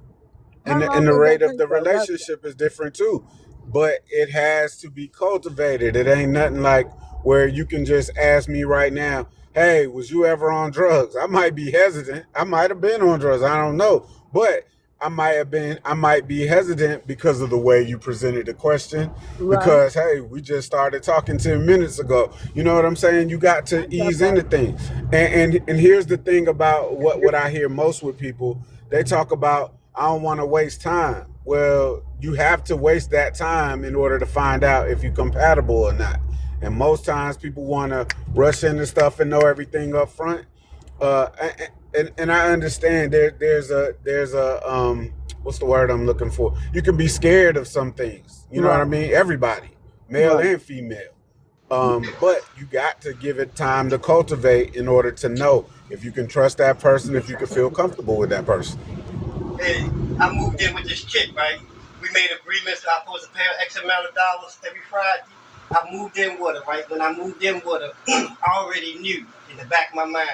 How long And the does rate that of take the though? relationship is different too. But it has to be cultivated. It ain't nothing like where you can just ask me right now, hey, was you ever on drugs? I might be hesitant. I might have been on drugs. I don't know. But I might be hesitant because of the way you presented the question. Right. Because hey, we just started talking 10 minutes ago. You know what I'm saying? You got to That's ease right. into things. And here's the thing about what I hear most with people. They talk about, I don't want to waste time. Well, you have to waste that time in order to find out if you're compatible or not. And most times people want to rush into stuff and know everything up front. Uh, and I understand there's a what's the word I'm looking for? You can be scared of some things. You know what I Right. mean? Everybody, male Right. and female. But you got to give it time to cultivate in order to know if you can trust that person, if you can feel comfortable with that person. Hey, I moved in with this chick, right? We made agreements that I'm supposed to pay her X amount of dollars every Friday. I moved in with her, right? When I moved in with her, I already knew in the back of my mind.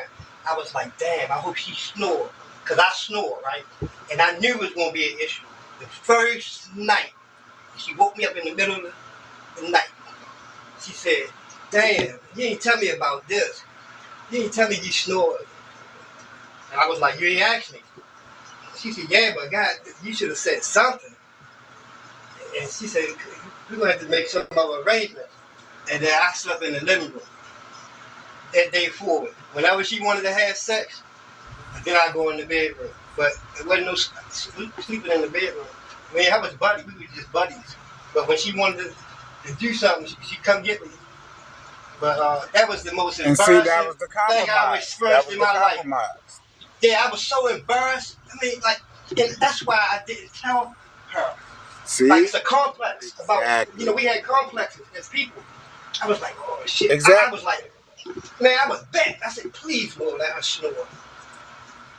I was like, damn, I hope she snore. Because I snore, right? And I knew it was going to be an issue. The first night, she woke me up in the middle of the night. She said, damn, you ain't tell me about this. You ain't tell me you snored. And I was like, you ain't asked me. She said, yeah, but God, you should have said something. And she said, we're going to have to make some arrangements. And then I slept in the living room that day forward. Whenever she wanted to have sex, then I go in the bedroom. But it wasn't no sleeping in the bedroom. I mean, I was buddies. We were just buddies. But when she wanted to do something, she'd come get me. But that was the most And see, embarrassing that was the thing I compromise. experienced in my life. Yeah, I was so embarrassed. I mean, like, and that's why I didn't tell her. See? Like, it's a complex about, Exactly. you know, we had complexes as people. I was like, oh shit. Exactly. I was like, man, I was bent. I said, please, Lord, let her snore.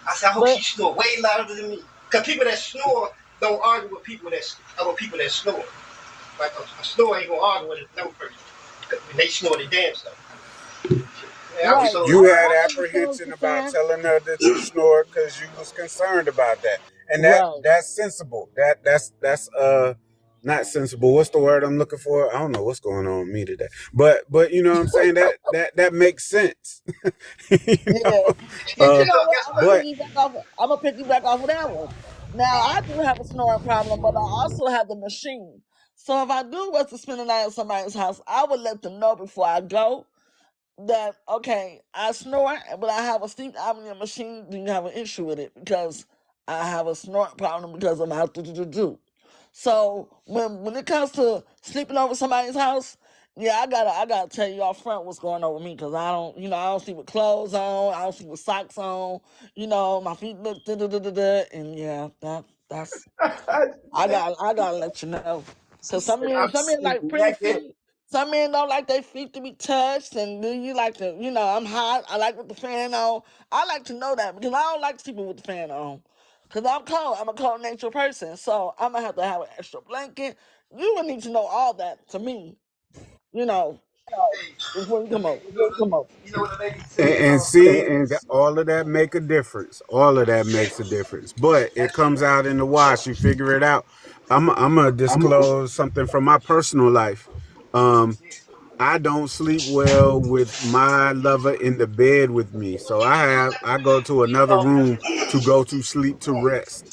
I said, I hope she snore way louder than me. Because people that snore don't argue with people that snore. Like a snore ain't gonna argue with no person. When they snore, they damn stuff. Yeah, Right. You I had understand what apprehension you're about saying. telling her that you snored because you was concerned about that, and Right. that's sensible. That's not sensible. What's the word I'm looking for? I don't know what's going on with me today. But you know what I'm saying? That makes sense. You Yeah. know? And you know Look, what? guess I'm what? gonna piggyback off of that one. Now I do have a snoring problem, but I also have the machine. So if I do was to spend the night at somebody's house, I would let them know before I go that okay, I snore, but I have a sleep apnea machine. Do you have an issue with it? Because I have a snoring problem because of my do. So when it comes to sleeping over somebody's house, yeah, I gotta tell you off front what's going on with me because I don't sleep with clothes on, I don't sleep with socks on, my feet look and yeah, that's I gotta let you know. She Cause some said, men I'm some men like pretty naked. feet. Some men don't like their feet to be touched, and then you like to, I'm hot. I like with the fan on. I like to know that because I don't like sleeping with the fan on. Cause I'm cold. I'm a cold natured person, so I'm gonna have to have an extra blanket. You would need to know all that to me, you know, Hey, before you come over. you know what the lady said? And see, all of that make a difference. All of that makes a difference. But it comes out in the wash. You figure it out. I'm gonna disclose something from my personal life. Um, I don't sleep well with my lover in the bed with me. So I go to another room to go to sleep to rest.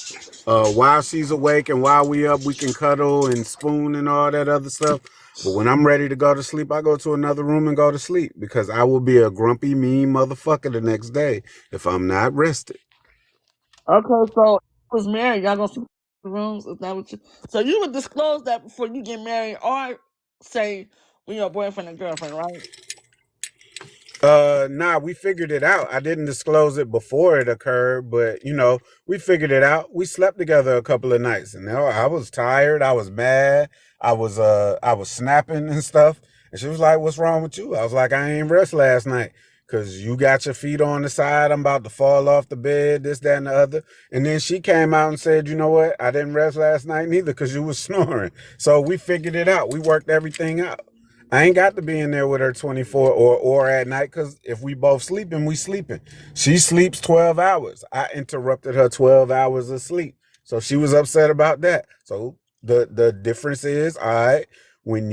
While she's awake and while we up, we can cuddle and spoon and all that other stuff. But when I'm ready to go to sleep, I go to another room and go to sleep because I will be a grumpy, mean motherfucker the next day if I'm not rested. Okay, so if you was married, y'all gonna sleep in the rooms? Is that what you? So you would disclose that before you get married, or say when you're a boyfriend and girlfriend, right? Nah, we figured it out. I didn't disclose it before it occurred, but we figured it out. We slept together a couple of nights, and I was tired. I was mad. I was snapping and stuff. And she was like, "What's wrong with you?" I was like, "I ain't rest last night because you got your feet on the side. I'm about to fall off the bed. This, that, and the other." And then she came out and said, "You know what? I didn't rest last night neither because you was snoring." So we figured it out. We worked everything out. I ain't got to be in there with her 24 or at night because if we both sleeping, we sleeping. She sleeps 12 hours. I interrupted her 12 hours of sleep. So she was upset about that. So the difference is, all right, when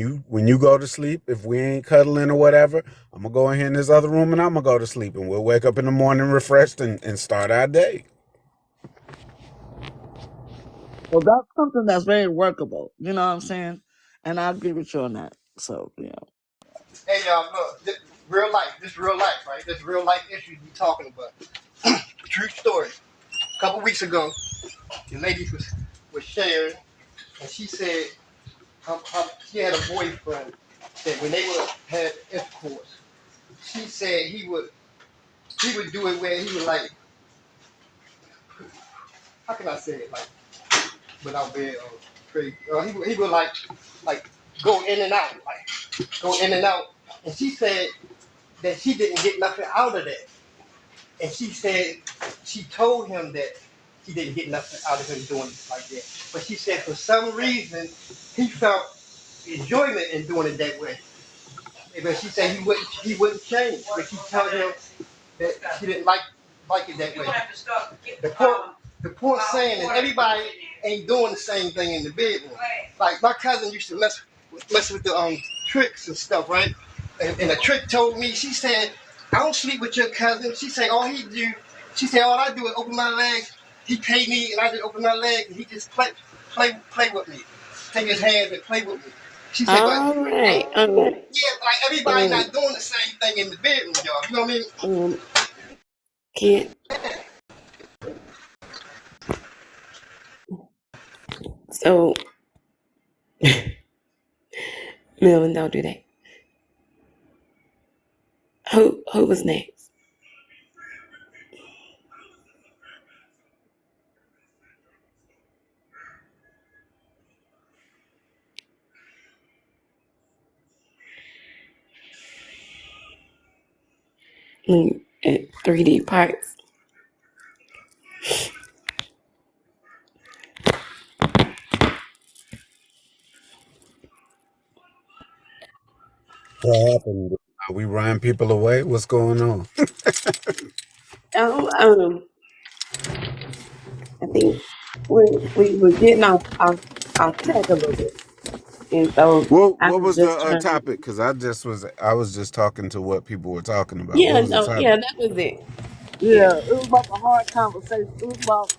you go to sleep, if we ain't cuddling or whatever, I'm gonna go in here in this other room and I'm gonna go to sleep and we'll wake up in the morning refreshed and start our day. So that's something that's very workable. You know what I'm saying? And I agree with you on that. So yeah. Hey y'all, look, this real life. This real life, right? This real life issues we talking about. True story. A couple weeks ago, the lady was sharing, and she said she had a boyfriend that when they had intercourse, she said he would do it where he would like, how can I say it, like without being crazy. He would like go in and out, like go in and out. And she said that she didn't get nothing out of that. And she said she told him that she didn't get nothing out of him doing it like that. But she said for some reason he felt enjoyment in doing it that way. But she said he wouldn't change. But she told him that she didn't like it that way. The point saying is everybody ain't doing the same thing in the bedroom. Like my cousin used to mess with the tricks and stuff, right? And the trick told me, she said, I don't sleep with your cousin. She said all I do is open my legs. He pay me and I just open my legs and he just play with me. Take his hands and play with me. She said, but All right. All right. yeah, like everybody Um, not doing the same thing in the bedroom, y'all. You know what I mean? can't. So, Melvin, don't do that. Who was next? At 3D parts. What happened? Are we running people away? What's going on? Oh, I think we were getting off track a little bit, and so I What was was the just trying. topic? Because I was just talking to what people were talking about. What Yeah, was the no, yeah, topic? that was it. Yeah, Yeah, it was like a hard conversation. It was about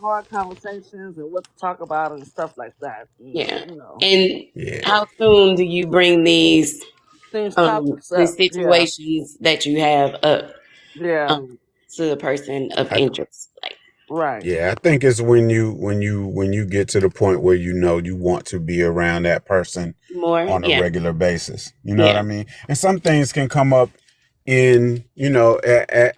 hard conversations and what to talk about and stuff like that. And, yeah. you know, And Yeah. how soon do you bring these things topics up. Yeah, situations that you have up yeah, to a person of I interest? Like, right. Yeah, I think it's when you get to the point where you know you want to be around that person more? on a Yeah, regular basis. You know what I yeah, mean? And some things can come up in,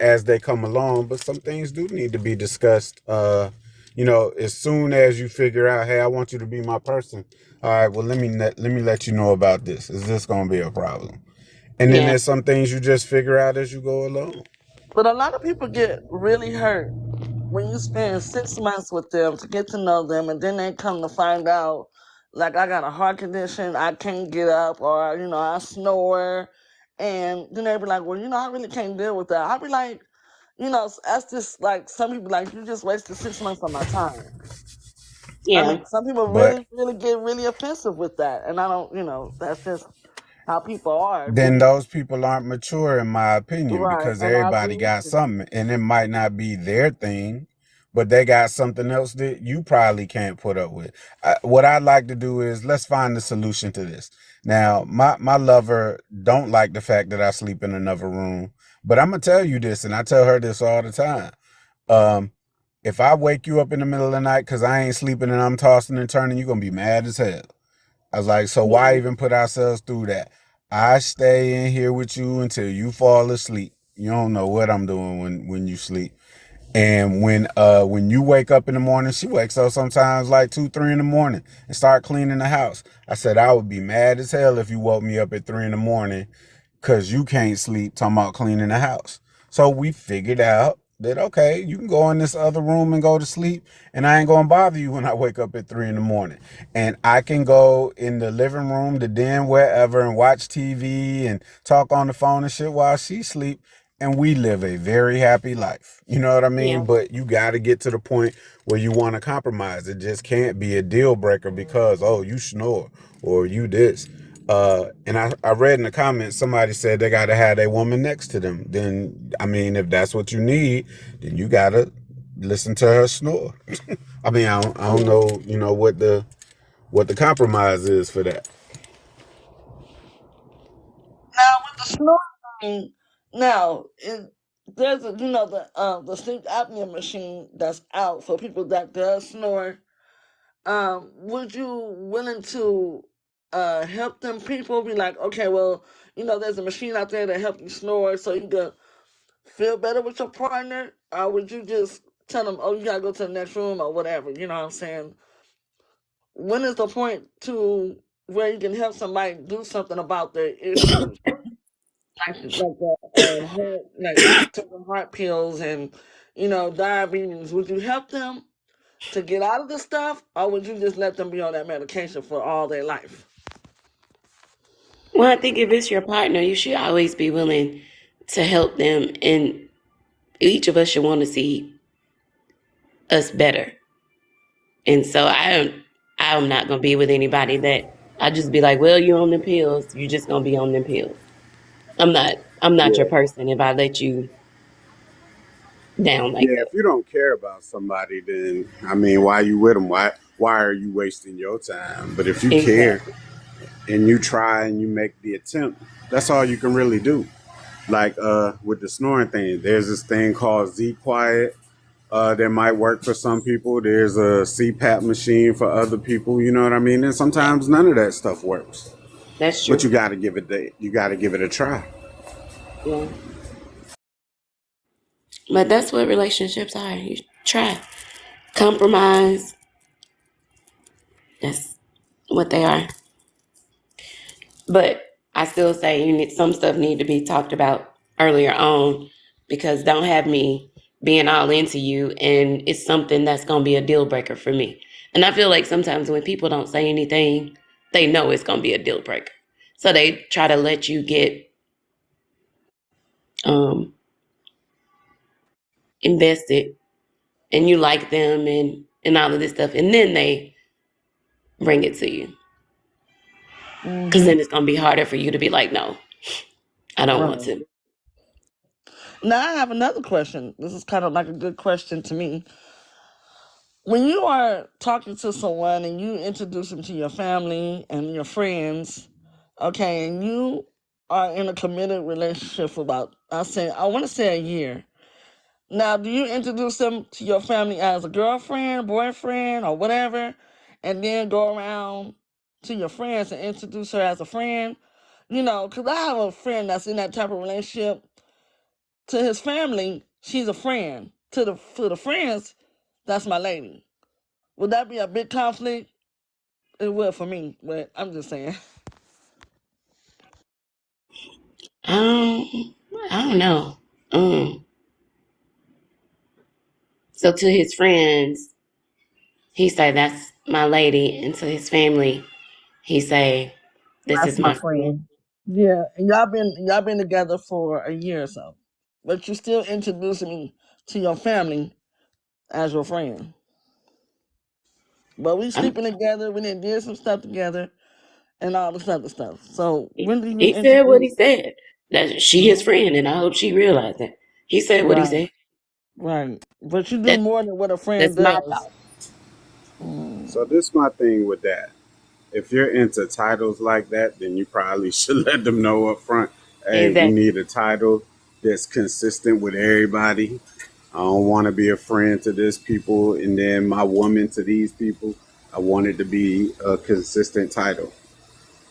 as they come along, but some things do need to be discussed as soon as you figure out, hey, I want you to be my person. All right, well, let me let you know about this. Is this going to be a problem? And then yeah, there's some things you just figure out as you go along. But a lot of people get really hurt when you spend 6 months with them to get to know them, and then they come to find out, like, I got a heart condition, I can't get up, or I snore, and then they be like, well, I really can't deal with that. I'll be like, that's just like some people like you just wasted 6 months of my time. I yeah, mean, some people But really, really get really offensive with that, and I don't, that's just how people are. then those people aren't mature, in my opinion, Right, because and I agree everybody with got you. something, and it might not be their thing, but they got something else that you probably can't put up with. What I'd like to do is let's find the solution to this. Now, my lover don't like the fact that I sleep in another room, but I'm gonna tell you this, and I tell her this all the time. Um, if I wake you up in the middle of the night because I ain't sleeping and I'm tossing and turning, you're gonna be mad as hell. I was like, so why yeah, even put ourselves through that? I stay in here with you until you fall asleep. You don't know what I'm doing when you sleep. And when you wake up in the morning, she wakes up sometimes like 2, 3 in the morning and start cleaning the house. I said I would be mad as hell if you woke me up at 3 in the morning because you can't sleep talking about cleaning the house. So we figured out that, okay, you can go in this other room and go to sleep, and I ain't gonna bother you when I wake up at 3 in the morning. And I can go in the living room, the den, wherever, and watch TV and talk on the phone and shit while she sleep. And we live a very happy life. You know what I yeah, mean? But you got to get to the point where you want to compromise. It just can't be a deal breaker because, oh, you snore or you this. And I read in the comments, somebody said they got to have a woman next to them. Then, I mean, if that's what you need, then you got to listen to her snore. I mean, I don't know, what the compromise is for that. Now with the snoring, now there's the sleep apnea machine that's out for people that does snore. Would you willing to help them people be like, okay, well, there's a machine out there that help you snore so you can feel better with your partner, or would you just tell them, oh, you gotta go to the next room or whatever? You know what I'm saying? When is the point to where you can help somebody do something about their issues, like taking heart pills and diabetes? Would you help them to get out of the stuff, or would you just let them be on that medication for all their life? Well, I think if it's your partner, you should always be willing to help them, and each of us should want to see us better. And so I'm not gonna be with anybody that I just be like, well, you're on the pills, you're just gonna be on them pills. I'm not your person if I let you down like Yeah, that. if you don't care about somebody, then I mean, why are you with them? Why are you wasting your time? But if you care and you try and you make the attempt, that's all you can really do. Like with the snoring thing, there's this thing called Z Quiet that might work for some people. There's a CPAP machine for other people. You know what I mean? And sometimes none of that stuff works. That's true. But you got to give it a try. Yeah. But that's what relationships are. You try. Compromise. That's what they are. But I still say some stuff need to be talked about earlier on, because don't have me being all into you and it's something that's going to be a deal breaker for me. And I feel like sometimes when people don't say anything, they know it's going to be a deal breaker. So they try to let you get invested and you like them and all of this stuff. And then they bring it to you. Because then it's going to be harder for you to be like, no, I don't want to. Now I have another question. This is kind of like a good question to me. When you are talking to someone and you introduce them to your family and your friends, okay, and you are in a committed relationship for about, I want to say a year. Now, do you introduce them to your family as a girlfriend, boyfriend, or whatever, and then go around to your friends and introduce her as a friend? Because I have a friend that's in that type of relationship. To his family, she's a friend. To the friends, that's my lady. Would that be a big conflict? It will for me, but I'm just saying. I don't know. So to his friends, he say that's my lady, and to his family, he say this That's is my my friend. friend. Yeah, and y'all been together for a year or so, but you still introducing me to your family as your friend. But we sleeping together. We did some stuff together, and all this other stuff. So when do you He said what he introduce? said. That she his friend, and I hope she realized that. He said what he Right, said. right. But you do That more than what a friend that's my does. thought. So this is my thing with that. If you're into titles like that, then you probably should let them know up front, hey, we Exactly. need a title that's consistent with everybody. I don't want to be a friend to this people and then my woman to these people. I want it to be a consistent title.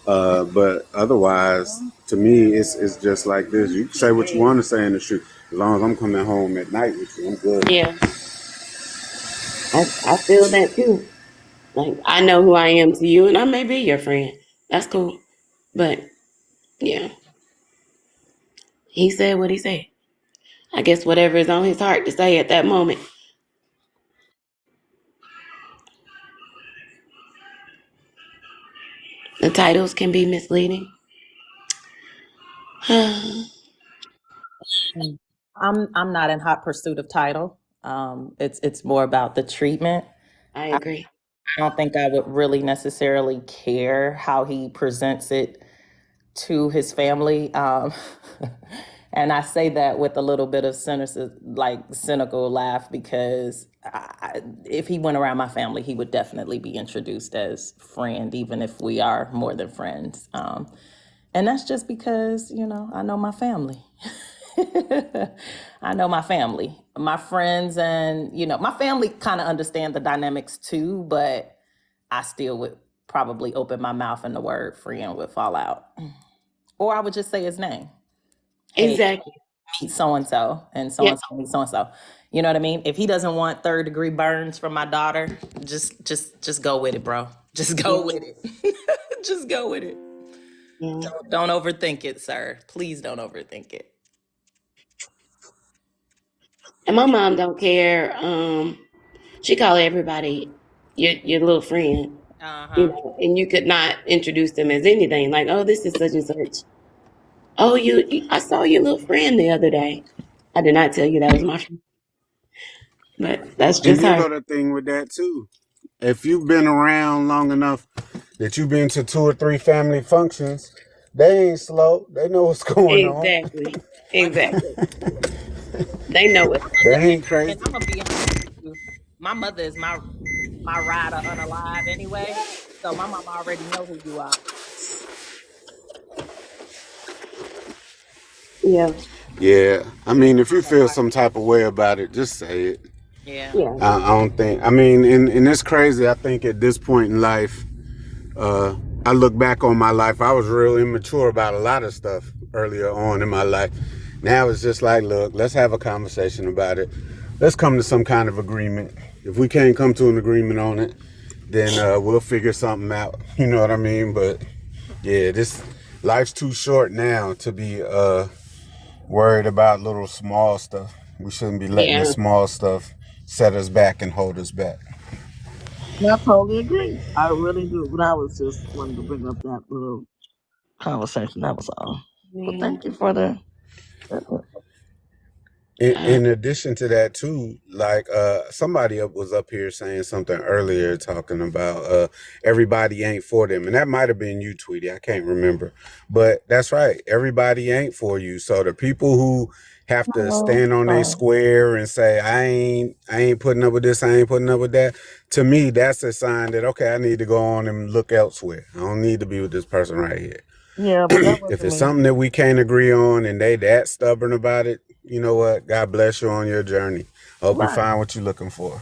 But otherwise, to me, it's just like this. You can say what you want to say in the street. As long as I'm coming home at night with you, I'm good. Yeah, I feel that too. Like I know who I am to you, and I may be your friend. That's cool. But yeah, he said what he said. I guess whatever is on his heart to say at that moment. The titles can be misleading. I'm not in hot pursuit of title. It's more about the treatment. I agree. I don't think I would really necessarily care how he presents it to his family. And I say that with a little bit of cynical laugh because if he went around my family, he would definitely be introduced as friend, even if we are more than friends. And that's just because, I know my family. I know my family, my friends, and, my family kind of understand the dynamics too, but I still would probably open my mouth and the word friend would fall out. Or I would just say his name. Hey, Exactly. meet so-and-so and Yeah. so-and-so meet so-and-so. You know what I mean? If he doesn't want third-degree burns from my daughter, just go with it, bro. Just go with it. Just go with it. Yeah. Don't overthink it, sir. Please don't overthink it. And my mom don't care. She call everybody your little friend. Uh-huh. And you could not introduce them as anything. Like, oh, this is such and such. Oh, I saw your little friend the other day. I did not tell you that was my friend. But that's And just you her. know the thing with that too. If you've been around long enough that you've been to 2 or 3 family functions, they ain't slow. They know what's going on. Exactly. Exactly. They know it. They ain't crazy. And I'm gonna be honest with you. My mother is my rider unalive anyway. So my mama already know who you are. Yeah. Yeah. I mean, if you feel some type of way about it, just say it. Yeah. Yeah. I don't think, I mean, and it's crazy. I think at this point in life, I look back on my life. I was real immature about a lot of stuff earlier on in my life. Now it's just like, look, let's have a conversation about it. Let's come to some kind of agreement. If we can't come to an agreement on it, then we'll figure something out. You know what I mean? But yeah, this life's too short now to be worried about little small stuff. We shouldn't be letting the small stuff set us back and hold us back. I totally agree. I really do. But I was just wanting to bring up that little conversation. That was all. But thank you for the. In addition to that too, like somebody was up here saying something earlier talking about everybody ain't for them, and that might have been you, Tweety. I can't remember, but that's right. Everybody ain't for you. So the people who have to stand on their square and say I ain't putting up with this, I ain't putting up with that. To me, that's a sign that okay, I need to go on and look elsewhere. I don't need to be with this person right here. Yeah, but that If it's something that we can't agree on and they that stubborn about it, you know what? God bless you on your journey. Hope you find what you're looking for.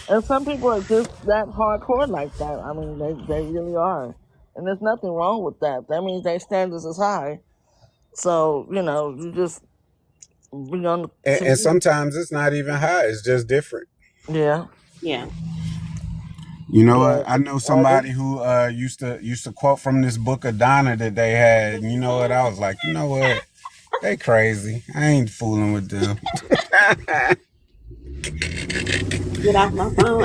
And some people are just that hardcore like that. I mean, they really are. And there's nothing wrong with that. That means their standards is high. So, you just be on the And sometimes it's not even high. It's just different. Yeah. Yeah. You know what? I know somebody who used to quote from this book of Donna that they had. And you know what? I was like, you know what? They crazy. I ain't fooling with them. Get off my phone.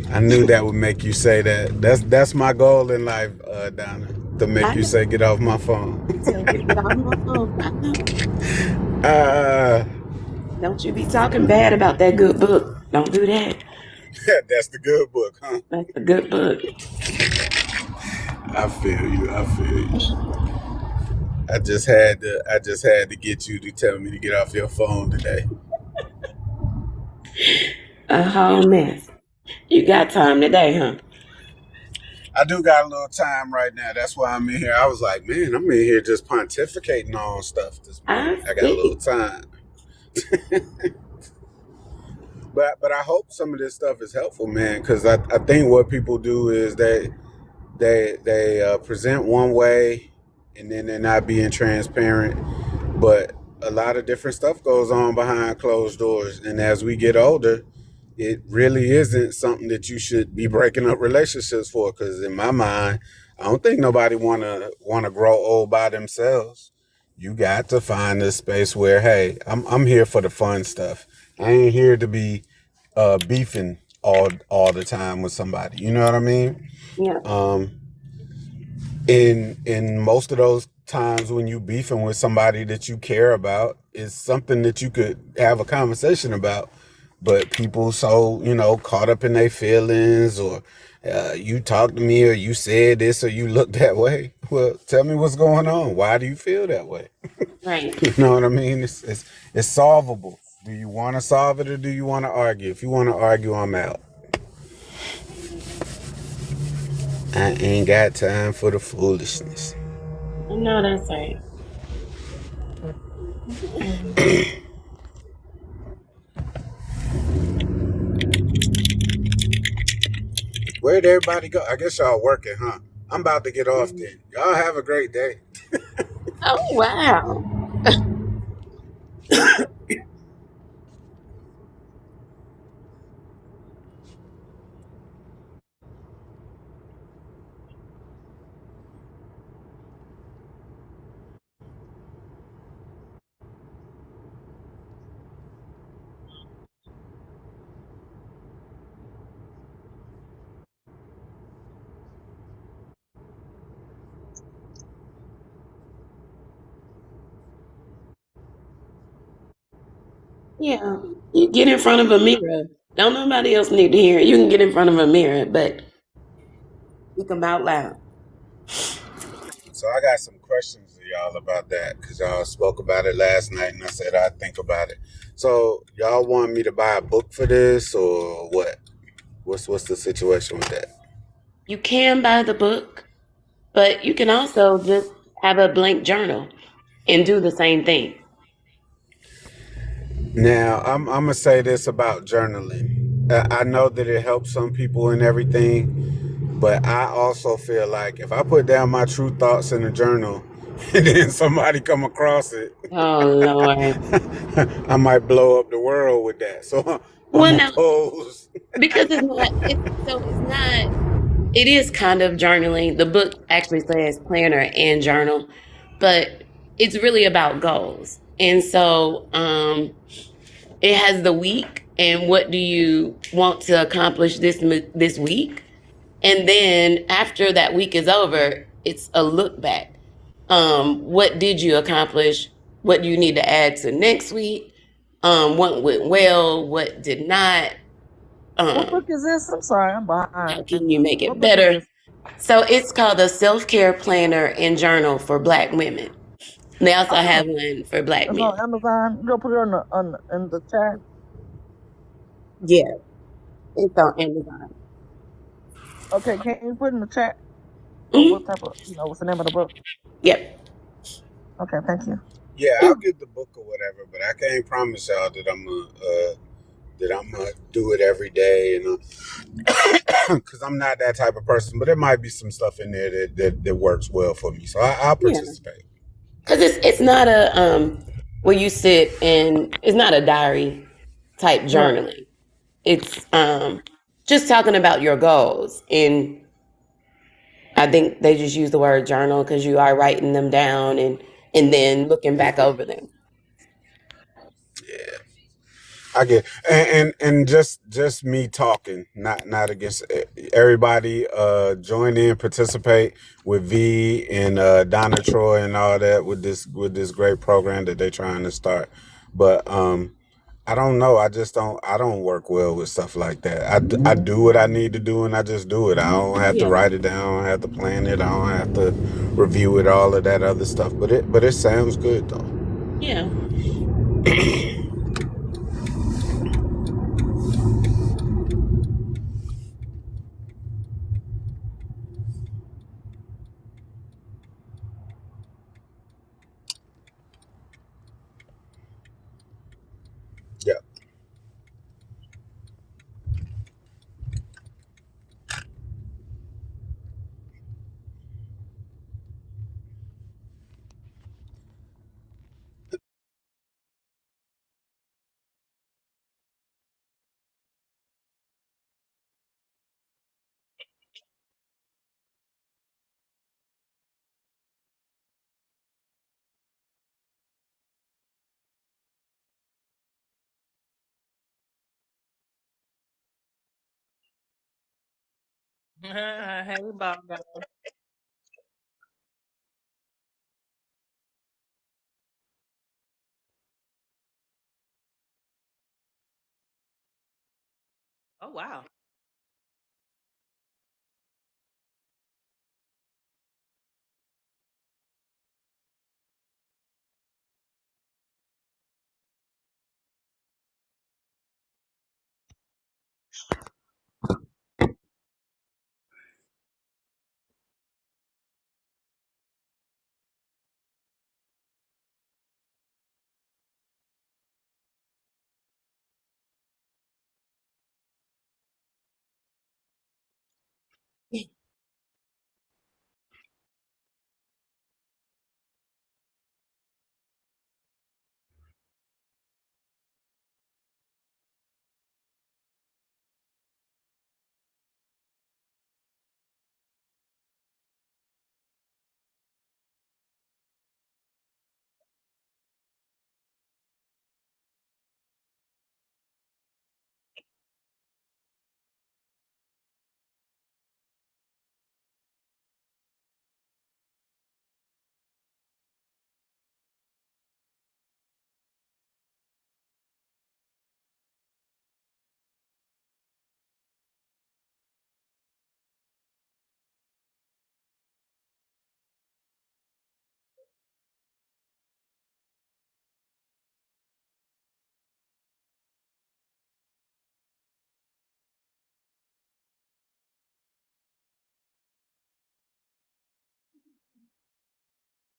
I knew that would make you say that. That's my goal in life, Donna, to make you say, "Get off my phone." Get off my phone. Don't you be talking bad about that good book. Don't do that. That's the good book, huh? That's the good book. I feel you. I just had to get you to tell me to get off your phone today. A whole mess. You got time today, huh? I do got a little time right now. That's why I'm in here. I was like, man, I'm in here just pontificating on stuff this morning. I got a little time. But I hope some of this stuff is helpful, man, because I think what people do is they present one way and then they're not being transparent. But a lot of different stuff goes on behind closed doors. And as we get older, it really isn't something that you should be breaking up relationships for. Because in my mind, I don't think nobody wanna grow old by themselves. You got to find this space where, hey, I'm here for the fun stuff. I ain't here to be beefing all the time with somebody. You know what I mean? Yeah. In most of those times when you beefing with somebody that you care about, is something that you could have a conversation about. but people so, caught up in their feelings, or you talked to me, or you said this, or you look that way. Well, tell me what's going on. Why do you feel that way? Right. You know what I mean? It's solvable. Do you want to solve it, or do you want to argue? If you want to argue, I'm out. I ain't got time for the foolishness. No, that's right. Where'd everybody go? I guess y'all working, huh? I'm about to get off then. Y'all have a great day. Oh, wow. Yeah. You get in front of a mirror. Don't nobody else need to hear it. You can get in front of a mirror, but speak them out loud. So I got some questions to y'all about that, because y'all spoke about it last night, and I said I'd think about it. So y'all want me to buy a book for this, or what? What's the situation with that? You can buy the book, but you can also just have a blank journal and do the same thing. Now I'm gonna say this about journaling. I know that it helps some people and everything, but I also feel like if I put down my true thoughts in a journal and then somebody come across it, Oh, Lord. I might blow up the world with that. So I'm Well, now, opposed. because it's not, it is kind of journaling. The book actually says planner and journal, but it's really about goals. And so it has the week and what do you want to accomplish this week? And then after that week is over, it's a look back. What did you accomplish? What do you need to add to next week? What went well? What did not? What book Um, is this? I'm sorry, I'm behind. how can you make it What book is better? this? So it's called the Self-Care Planner and Journal for Black women. They also have Oh, one for Black it's men. on Amazon. You go put it in the chat. Yeah, it's on Amazon. Okay, can you put in the chat? What Hmm. type of what's the name of the book? Yep. Okay, thank you. Yeah, I'll get the book or whatever, but I can't promise y'all that I'm gonna do it every day, because I'm not that type of person. But there might be some stuff in there that works well for me, so I'll Yeah. participate. Because it's not a where you sit and it's not a diary type Right. journaling. It's just talking about your goals. And I think they just use the word journal because you are writing them down and then looking back over them. Yeah, I get, and just me talking, not against everybody. Join in, participate with V and Donna Troy and all that with this great program that they're trying to start. But I don't know. I don't work well with stuff like that. I do what I need to do, and I just do it. I don't have to Yeah. write it down. I don't have to plan it. I don't have to review it. All of that other stuff. But it sounds good though. Yeah. Yeah. Hey, Bob. Oh wow.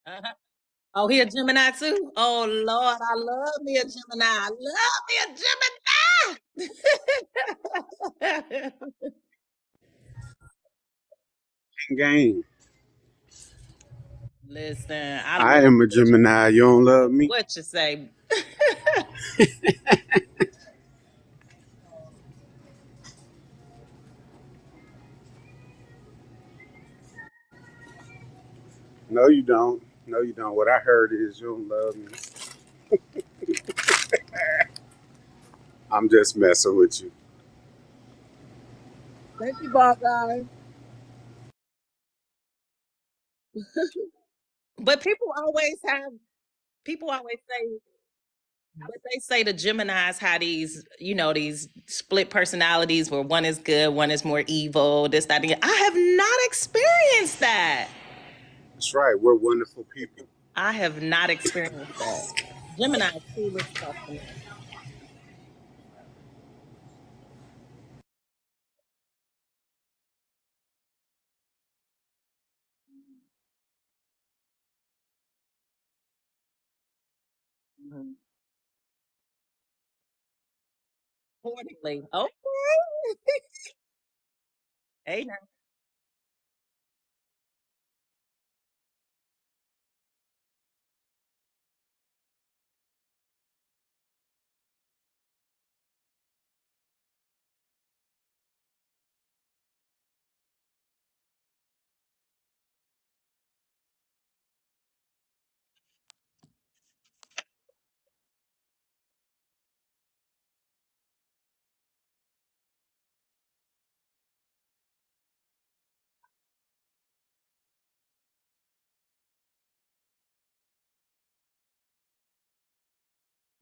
Uh-huh. Oh, he a Gemini too? Oh Lord, I love me a Gemini. I love me a Gemini. Gang. Listen, I I love am a me a Gemini. Gemini. You don't love me? What you say? No, you don't. No, you don't. What I heard is you don't love me. I'm just messing with you. Thank you, Bob guy. But people always say, but they say the Geminis have these, these split personalities where one is good, one is more evil, this, that, and the- I have not experienced that. That's right. We're wonderful people. I have not experienced that. Gemini is cool as stuff to me. Mhm. Accordingly. Okay. Hey now.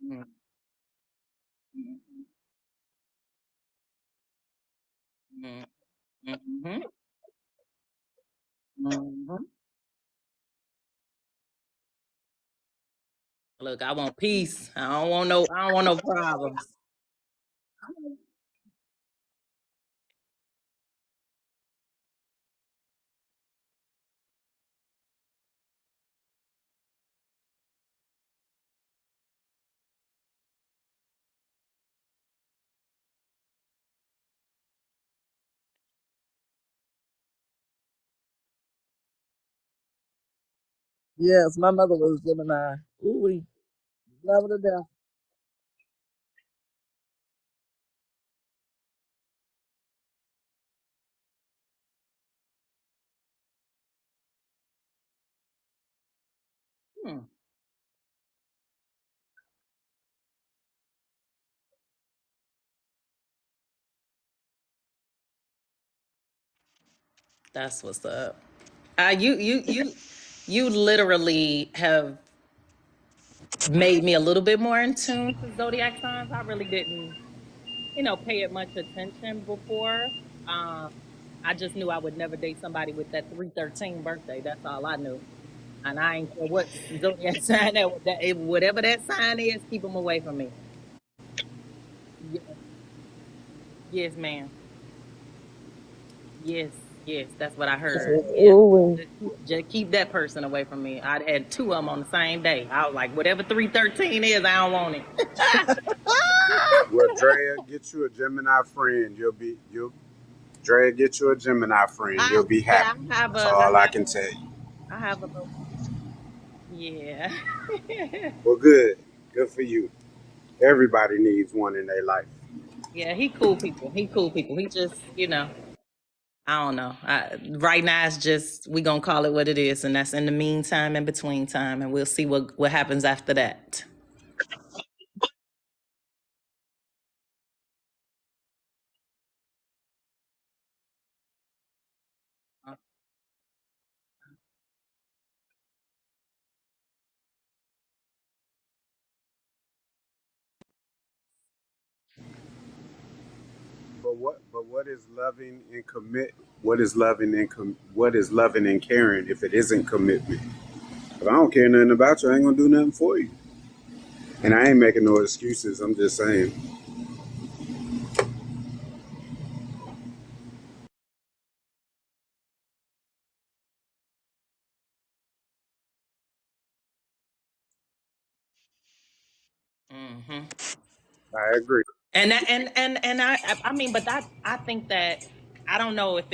Mhm. Mhm. Mhm. Mhm. Look, I want peace. I don't want no problems. Yes, my mother was Gemini. Ooh, we love her to death. Hmm. That's what's up. You literally have made me a little bit more in tune to zodiac signs. I really didn't. pay it much attention before. I just knew I would never date somebody with that 313 birthday. That's all I knew. And I ain't care what zodiac sign whatever that sign is, keep them away from me. Yes, yes, ma'am. Yes, yes, that's what I heard. Yeah. Ooh. Just keep that person away from me. I had two of them on the same day. I was like, whatever 313 is, I don't want it. Well, Drea, get you a Gemini friend. Drea, get you a Gemini friend. You'll be happy. That's all I can tell you. I have a little, yeah. Well, good. Good for you. Everybody needs one in their life. Yeah, he cool people. He cool people. He just, I don't know. Right now, it's just we gonna call it what it is, and that's in the meantime, in between time, and we'll see what happens after that. What is loving and commit? What is loving and what is loving and caring if it isn't commitment? If I don't care nothing about you, I ain't gonna do nothing for you. And I ain't making no excuses. I'm just saying. Hmm. I agree. And I mean, but I think that I don't know if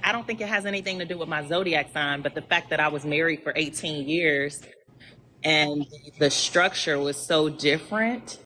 I don't think it has anything to do with my zodiac sign, but the fact that I was married for 18 years and the structure was so different.